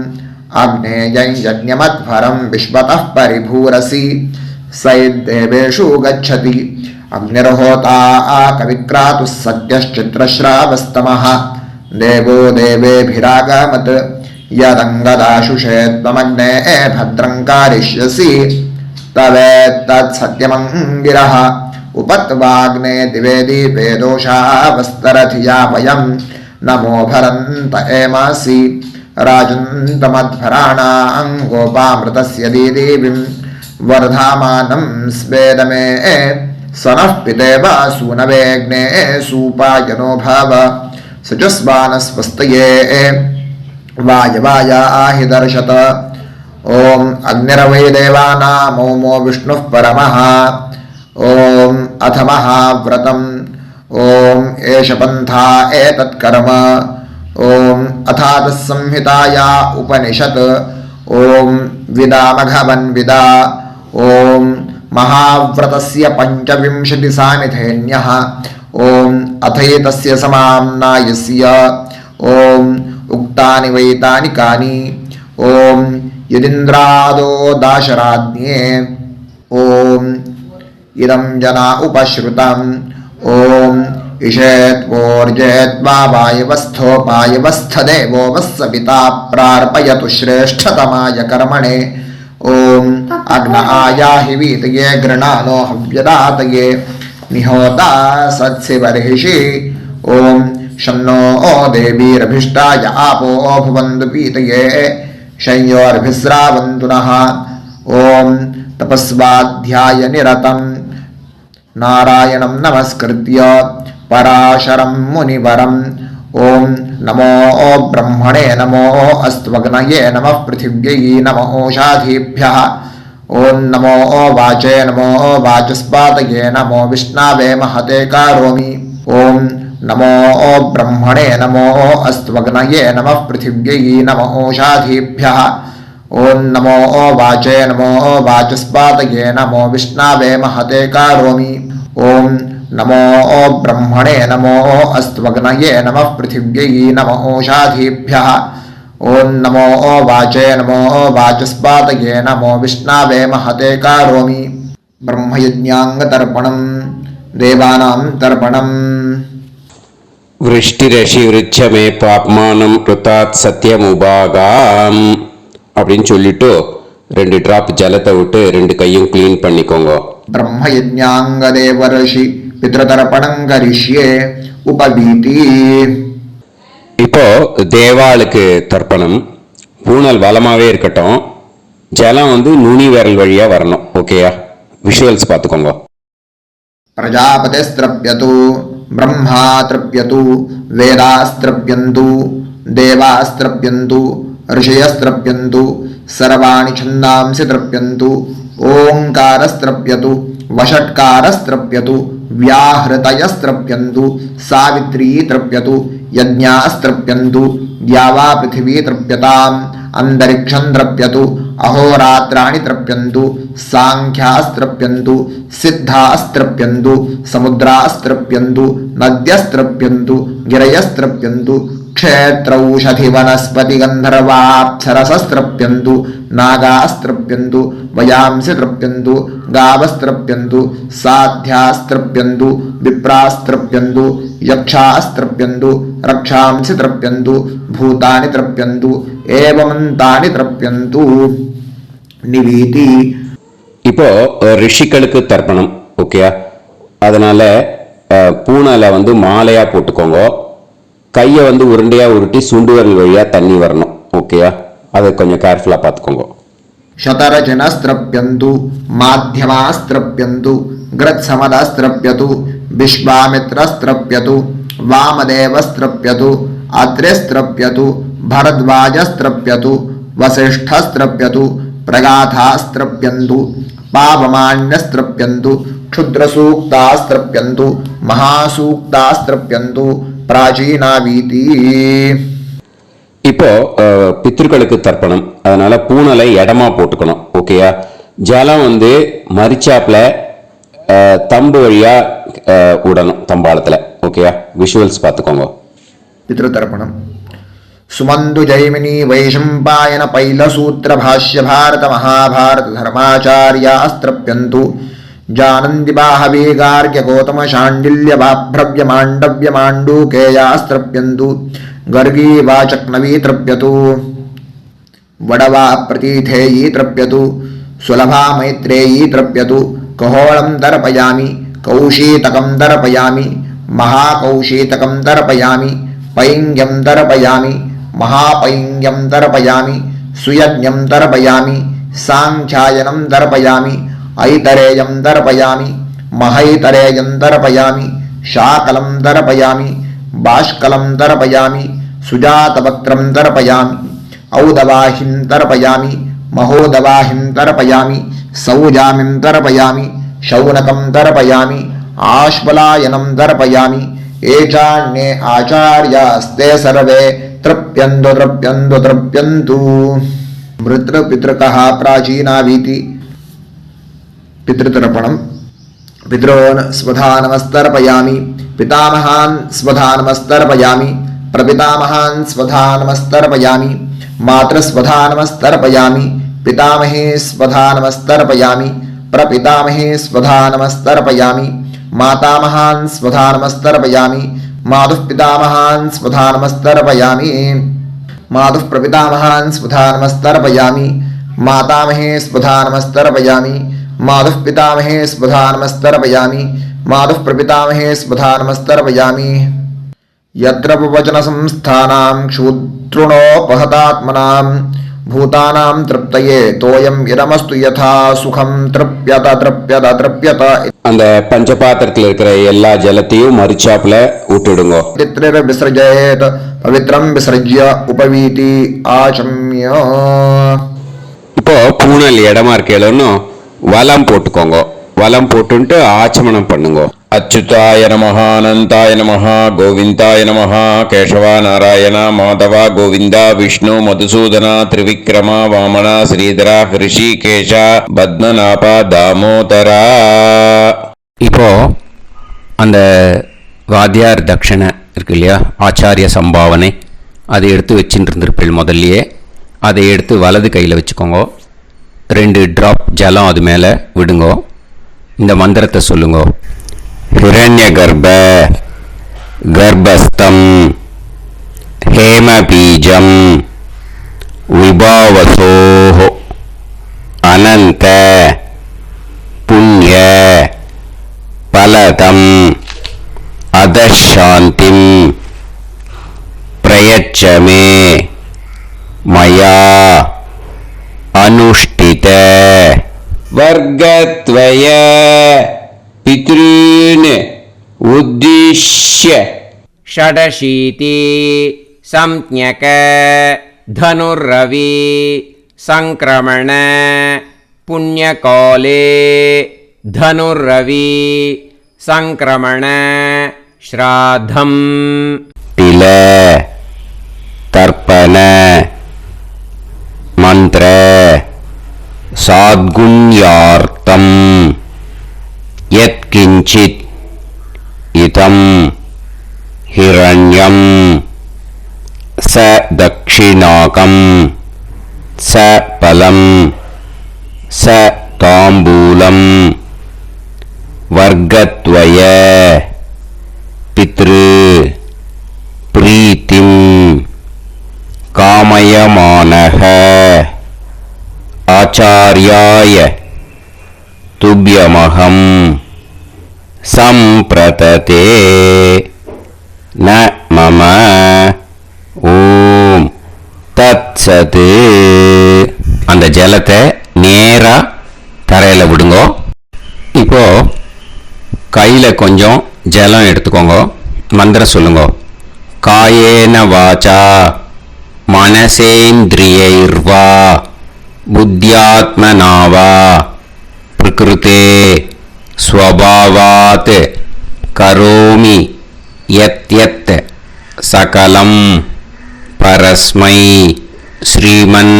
आग्नेयं यज्ञमध्वरं विश्वतः परिभूरसि सैद्देवेषु गच्छति. अग्निर्होता कविक्रातुः सद्यश्चित्रश्रावस्तमः देवो देवेभिरागमत् यदङ्गदाशुषे त्वमग्ने भद्रं कारिष्यसि तवेत्तत्सत्यमङ्गिरः उपत्वाग्ने दिवे दीपे दोषावस्तरधिया वयं नमो भरन्त एमासि राजन्तमध्वराणां गोपामृतस्य दीदेवीं वर्धामानं स्वेदमे सनः पितेव सूनवेग्ने सूपायनो भव सुजस्वानस्वस्तये वायवायाहि दर्शत. ओम अग्निर्वै देवानामोमो विष्णुः परमः. ओम अथ महाव्रतम् ॐ एष पन्था एतत्कर्म ॐ अथातः संहिताया उपनिषत् ॐ विदामघवन्विदा ॐ महाव्रतस्य पञ्चविंशतिसामिथेन्यः ॐ अथैतस्य समाम्नायस्य ॐ उक्तानि वैतानि कानि ॐ यदिन्द्रादो दाशराज्ञे ॐ इदं जना उपश्रुतम् ॐ इषेत्वोर्जेत्वा वायवस्थोपायवस्थदेवो वस्सविता प्रार्पयतु श्रेष्ठतमाय कर्मणे ॐ अग्न आयाहि वीतये गृणानो हव्यदातये निहोता सत्सिवर्हिषि ॐ शन्नो देवीरभिष्टाय आपो भवन्तु पीतये शय्योर्भिस्रावन्तु नः ॐ तपस्वाध्याय निरतम् नारायणं नमस्कृत्य पराशरं मुनिवरम् ॐ नमो ब्रह्मणे नमो अस्त्वग्नये नमः पृथिव्यै नमो ओषाधीभ्यः ॐ नमो वाचे नमो वाचस्पातये नमो विष्णवे महते करोमि ॐ नमो ब्रह्मणे नमो अस्त्वग्नये नमः पृथिव्यै नमो ओषाधीभ्यः ॐ नमो वाचे नमो वाचस्पातये नमो विष्णवे महते करोमि ॐ नमो ब्रह्मणे नमो अस्त्वग्नये नमः पृथिव्यै नमो ओषाधीभ्यः ॐ नमो वाचे नमो वाचस्पातये नमो विष्णवे महते करोमि ब्रह्मयज्ञाङ्गतर्पणम् देवानां तर्पणम् விருஷ்டிரஷி விருட்சமே பாப்மானம் கிருத்தாத் சத்தியமுபாகாம் அப்படின்னு சொல்லிட்டு 2 டிராப் ஜலத்தை விட்டு 2 கையும் க்ளீன் பண்ணிக்கோங்க. ब्रह्मयज्ञाङ्गदेवर्षि पितृतर्पणं करिष्ये उपवीति. இப்போ தேவாளுக்கு தர்ப்பணம். பூனல் வலமாவே இருக்கட்டும், ஜலம் நுனி விரல் வழியா வரணும். ஓகேயா? விஷுவல்ஸ் பார்த்துக்கோங்க. प्रजापतिस्त्रप्यतु ब्रह्मा तृप्यतु वेदास्त्रप्यन्तु देवास्त्रप्यन्तु ऋषयस्त्रप्यन्तु सर्वाणि छन्दांसि तृप्यन्तु ओङ्कारस्त्रप्यतु वषट्कारस्त्रप्यतु व्याहृतयस्त्रप्यन्तु सावित्री तृप्यतु यज्ञास्त्रप्यन्तु द्यावा पृथिवी तृप्यताम् अन्तरिक्षं तृप्यतु अहोरात्राणि तृप्यन्तु सांख्यास्त्रप्यन्तु सिद्धास्त्रप्यन्तु समुद्रास्त्रप्यन्तु नद्यस्त्रप्यन्तु गिरयस्त्रप्यन्तु क्षेत्रौषधि वनस्पति गन्धर्वाप्सरसस्त्रप्यन्तु नागास्त्रप्यन्तु वयांसि तृप्यन्तु गावस्त्रप्यन्तु साध्यास्त्रप्यन्तु विप्रास्त्रप्यन्तु यक्षास्त्रप्यन्तु रक्षांसि तृप्यन्तु भूतानि तृप्यन्तु एवमन्तानि तृप्यन्तु निवीति. இப்போ ரிஷிகளுக்கு தர்ப்பணம். ஓகேயா? அதனால பூனலை மாலையா போட்டுக்கோங்க. கையை உருண்டையா உருட்டி சுண்டு விரல் வழியா தண்ணி வரணும். ஓகேயா? அதை கொஞ்சம் கேர்ஃபுல்லா பார்த்துக்கோங்க. शतरजनस्त्रप्यन्तु माध्यमास्त्रप्यन्तु ग्रत्समदस्त्रप्यतु विश्वामित्रस्त्रप्यतु वामदेवस्त्रप्यतु अत्रिस्त्रप्यतु भरद्वाजस्त्रप्यतु वसिष्ठस्त्रप्यतु प्रगाथास्त्रप्यन्तु पावमान्यस्त्रप्यन्तु क्षुद्रसूक्तास्त्रप्यन्तु महासूक्तास्त्रप्यन्तु प्राचीनावीति. இப்போ பித்ருக்களுக்கு தர்ப்பணம். அதனால பூனலை இடமா போட்டுக்கணும். ஓகேயா? ஜலம் மரிச்சாப்புல தம்பு வழியா விடணும், தம்பாளத்துல. ஓகேயா? விஷுவல்ஸ் பார்த்துக்கோங்க. पितृतर्पणम् सुमन्तु जैमिनी वैशम्पायन पैलसूत्र भाष्य भारत महाभारत धर्माचार्यास्त्रप्यन्तु जानन्ति बाहवे गार्ग्य गौतम शाण्डिल्य बाभ्रव्य माण्डव्य माण्डूकेयास्त्रप्यन्तु गर्गी वाचक्नवी तृप्यतु वडवा प्रतीथेयी तृप्यतु सुलभा मैत्रेयी तृप्यतु कहोळं तर्पयामि कौशीतकं तर्पयामि महाकौशीतकं तर्पयामि पैङ्ग्यं तर्पयामि महापैङ्ग्यं तर्पयामि सुयज्ञं तर्पयामि साङ्ख्यायनं तर्पयामि ऐतरेयं तर्पयामि महैतरेयं तर्पयामि शाकलं तर्पयामि बाष्कलं तर्पयामि सुजातवक्त्रं तर्पयामि औदवाहिं तर्पयामि महोदवाहिं तर्पयामि सौजामिं तर्पयामि शौनकं तर्पयामि आश्वलायनं दर्पयामि एचान्ये आचार्यास्ते सर्वे तृप्यन्तु तृप्यन्तु तृप्यन्तु मृतृपितृकः प्राचीनावीति पितृतर्पणम् पितॄन् स्वधानमस्तर्पयामि पितामहान् स्वधानमस्तर्पयामि प्रपितामहान् स्वधानमस्तर्पयामि मातृस्वधानमस्तर्पयामि पितामहे स्वधानमस्तर्पयामि प्रपितामहे स्वधानमस्तर्पयामि मातामहान् स्वधानमस्तर्पयामि मातुः पितामहान् स्वधानमस्तर्पयामि मातुः प्रपितामहान् स्वधानमस्तर्पयामि मातामहे स्वधानमस्तर्पयामि मातुः पितामहे स्वधानमस्तर्पयामि मातुः प्रपितामहे स्वधानमस्तर्पयामि यत्र वचनसंस्थानां क्षूद्रुणोपहतात्मनां भूतानां तृप्तये तोयं इदमस्तु यथा सुखं तृप्यत तृप्यत तृप्यत அந்த பஞ்சபாத்திரத்தில் இருக்கிற எல்லா ஜலத்தையும் மரிச்சாப்புல விட்டுடுங்க. पितृर् विसृजेत पवित्रं विसृज्य उपवीति आचम्य. இப்போ பூனல் இடமா இருக்கேன்னு வலம் போட்டுக்கோங்க. வலம் போட்டுன்ட்டு ஆச்சமனம் பண்ணுங்க. அச்சுதாய நமஹ அனந்தாய நமஹ கோவிந்தாய நமஹ கேசவா நாராயண மாதவா கோவிந்தா விஷ்ணு மதுசூதனா திரிவிக்ரமா வாமனா ஸ்ரீதரா ஹிருஷிகேஷா பத்மநாபா தாமோதரா. இப்போ அந்த வாத்தியார் தட்சணை இருக்கு இல்லையா, ஆச்சாரிய சம்பாவனை, அதை எடுத்து வச்சுட்டு இருந்திருப்பேன் முதல்லையே. அதை எடுத்து வலது கையில் வச்சுக்கோங்க. 2 ட்ராப் ஜலம் அது மேலே விடுங்க. இந்த மந்திரத்தை சொல்லுங்க. ஹிரண்ய கர்ப்ப கர்ப்பஸ்தம் ஹேமபீஜம் விபாவசோ அனந்த புண்ணிய பலதம் அதசாந்திம் பிரயச்சமே மயா அனுஷ்டித வர்க்கத்வய பித்ருன் உத்திஷ்ய षडशीति संज्ञक धनुर्रवि संक्रमण पुण्यकाले धनुर्रवि संक्रमण श्राद्धम् तिल तर्पण मंत्र साद्गुण्यार्थम यत्किंचित इदं हिरण्यं स दक्षिणाकं स फलं स ताम्बूलं वर्गद्वय पितृ प्रीतिं कामयमानः आचार्याय तुभ्यमहं संप्रतते न मम ஓம் தத்சத். அந்த ஜலத்தை நேரா தரையில் விடுங்க. இப்போ கையில் கொஞ்சம் ஜலம் எடுத்துக்கோங்க. மந்திரம் சொல்லுங்க. காயேன வாச்சா மனசேந்திரியைர்வா புத்தியாத்மனாவா பிரகிருதே ஸ்வபாவாத் கரோமி யத் யத் சகலம் பரஸ்மை ஸ்ரீமன்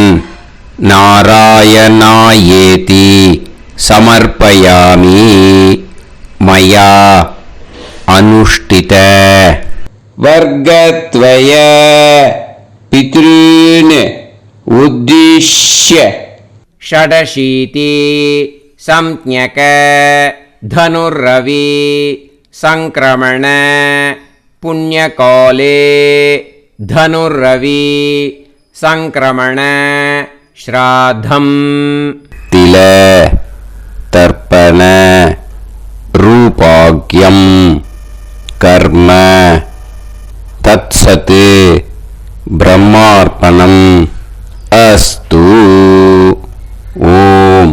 நாராயணாயேதி சமர்ப்பயாமி மயா அனுஷ்டித வர்க்கத்வய பித்ருன் உத்திஷ்ய षडशीति संज्ञक धनुर्रवि संक्रमण पुण्यकाले धनुर्रवि संक्रमण श्राद्धम् तिल तर्पण रूपाग्यम कर्म तत्सत् ब्रह्मार्पणम् अस्तु ஓம்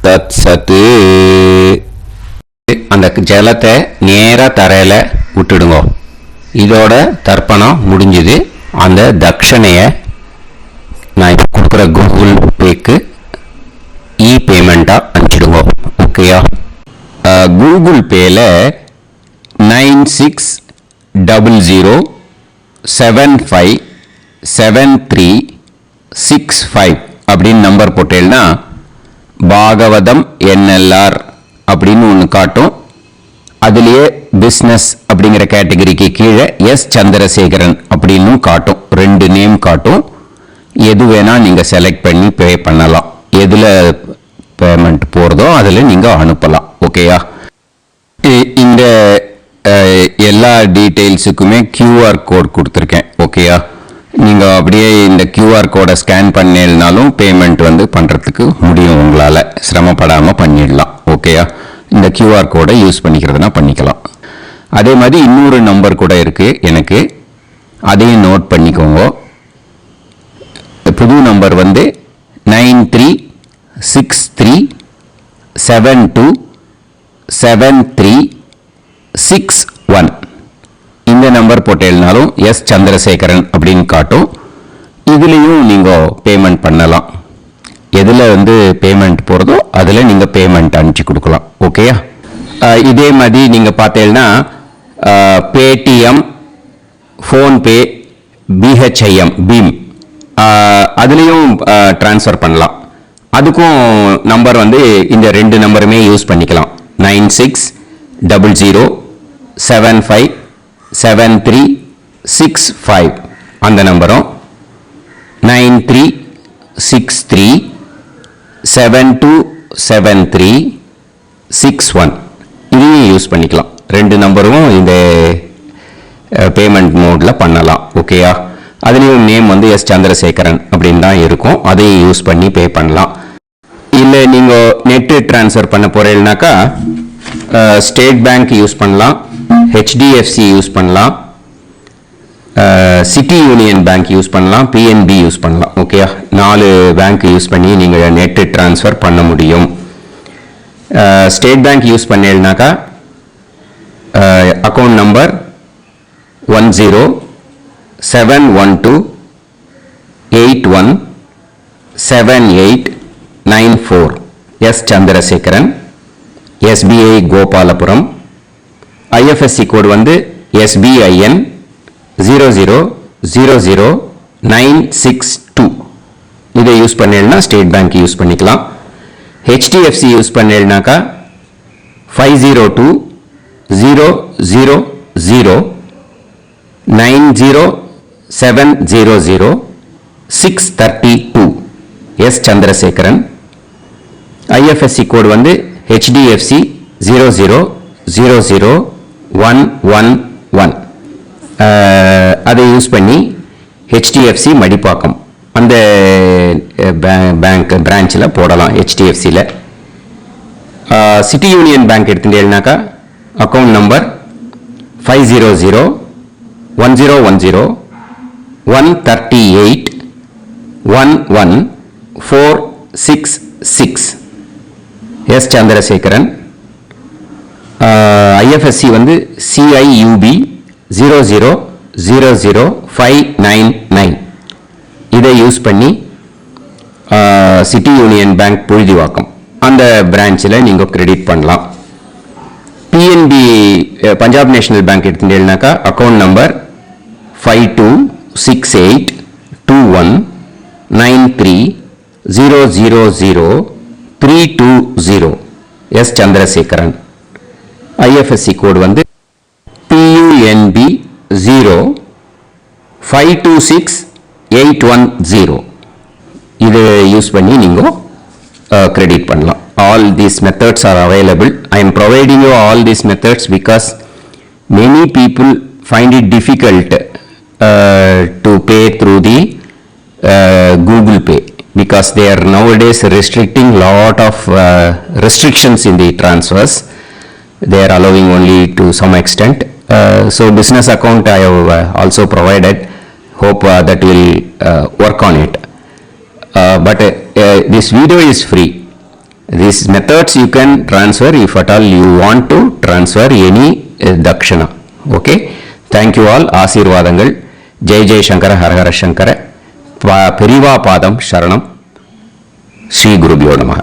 தத்சத். அந்த ஜலத்தை நேராக தரையில் விட்டுடுங்க. இதோட தர்ப்பணம் முடிஞ்சுது. அந்த தட்சணையை நான் இப்போ கொடுக்குற கூகுள் பேக்கு பேமெண்ட்டாக அனுப்பிச்சிடுங்க. ஓகேயா? கூகுள் பேல 9600757365 அப்படின்னு நம்பர் போட்டேன்னா பாகவதம் NLR அப்படின்னு ஒன்று காட்டும். அதுலேயே பிஸ்னஸ் அப்படிங்கிற கேட்டகரிக்கு கீழே எஸ் சந்திரசேகரன் அப்படின்னு காட்டும். 2 நேம் காட்டும். எது வேணால் நீங்கள் செலக்ட் பண்ணி பே பண்ணலாம். எதில் பேமெண்ட் போகிறதோ அதில் நீங்கள் அனுப்பலாம். ஓகேயா? இந்த எல்லா டீட்டெயில்ஸுக்குமே QR கோட் கொடுத்துருக்கேன். ஓகேயா? நீங்கள் அப்படியே இந்த QR கோடை ஸ்கேன் பண்ணினாலும் பேமெண்ட் பண்ணுறதுக்கு முடியும். உங்களால் சிரமப்படாமல் பண்ணிடலாம். ஓகேயா? இந்த QR கோடை யூஸ் பண்ணிக்கிறதுனா பண்ணிக்கலாம். அதே மாதிரி இன்னொரு நம்பர் கூட இருக்குது எனக்கு, அதையும் நோட் பண்ணிக்கோங்க. புது நம்பர் 9363727361. இந்த நம்பர் போட்டேனாலும் எஸ் சந்திரசேகரன் அப்படின்னு காட்டும். இதுலேயும் நீங்கள் பேமெண்ட் பண்ணலாம். எதில் பேமெண்ட் போகிறதோ அதில் நீங்கள் பேமெண்ட் அனுப்பிச்சி கொடுக்கலாம். ஓகேயா? இதே மாதிரி நீங்கள் பார்த்தீங்கன்னா பேடிஎம், ஃபோன்பே, BHIM பீம் அதுலேயும் ட்ரான்ஸ்ஃபர் பண்ணலாம். அதுக்கும் நம்பர் இந்த 2 நம்பருமே யூஸ் பண்ணிக்கலாம். 9600757365 அந்த நம்பரும் 9363727361 இதையும் யூஸ் பண்ணிக்கலாம். 2 நம்பரும் இந்த பேமெண்ட் மோடில் பண்ணலாம். ஓகேயா? அதுலேயும் நேம் எஸ் சந்திரசேகரன் அப்படின்னு தான் இருக்கும். அதையும் யூஸ் பண்ணி பே பண்ணலாம். இல்லை நீங்கள் நெட்டு ட்ரான்ஸ்ஃபர் பண்ண போகிறீங்கனாக்கா ஸ்டேட் பேங்க் யூஸ் பண்ணலாம், HDFC யூஸ் பண்ணலாம், சிட்டி யூனியன் பேங்க் யூஸ் பண்ணலாம், PNB யூஸ் பண்ணலாம். ஓகேயா? 4 பேங்க் யூஸ் பண்ணி நீங்கள் நெட்டு ட்ரான்ஸ்ஃபர் பண்ண முடியும். ஸ்டேட் பேங்க் யூஸ் பண்ணீங்கனாக்கா account number 1071281789 S Chandrasekaran, SBI Gopalapuram. IFSC code SBIN 0000962. இதை யூஸ் பண்ணீங்கன்னா ஸ்டேட் பேங்க் யூஸ் பண்ணிக்கலாம். HDFC யூஸ் பண்ணீங்கன்னாக்கா 5020009007000632 S Chandrasekaran. IFSC code HDFC 0000111. அதை யூஸ் பண்ணி HDFC மடிப்பாக்கம் அந்த பேங்க் பிரான்ச்சில் போடலாம். HDFCயில் சிட்டி யூனியன் பேங்க் எடுத்துட்டேன்னாக்கா account number 500101381146 S Chandrasekaran. IFSC CIUB 0000599. இதை யூஸ் பண்ணி சிட்டி யூனியன் பேங்க் புழுதிவாக்கம் அந்த பிரான்ச்சில் நீங்கள் கிரெடிட் பண்ணலாம். PNB பஞ்சாப் நேஷனல் பேங்க் எடுத்துட்டீங்கன்னாக்கா account number 52682193000320 S Chandrasekaran. IFSC code PUNB 0526810. இதை யூஸ் பண்ணி நீங்கள் credit பண்ணலாம். All these methods are available. I am providing you all these methods because many people find it difficult to pay through the Google Pay because they are nowadays restricting lot of restrictions in the transfers. They are allowing only to some extent. So business account I have also provided. Hope that will work on it. But this video is free. These methods you can transfer if at all you want to transfer any dakshana. Okay. Thank you all. Aasirvadangal. Jai Jai Shankara Har Har Shankara. Periva Padam Sharanam. Shri Gurubhyo Namaha.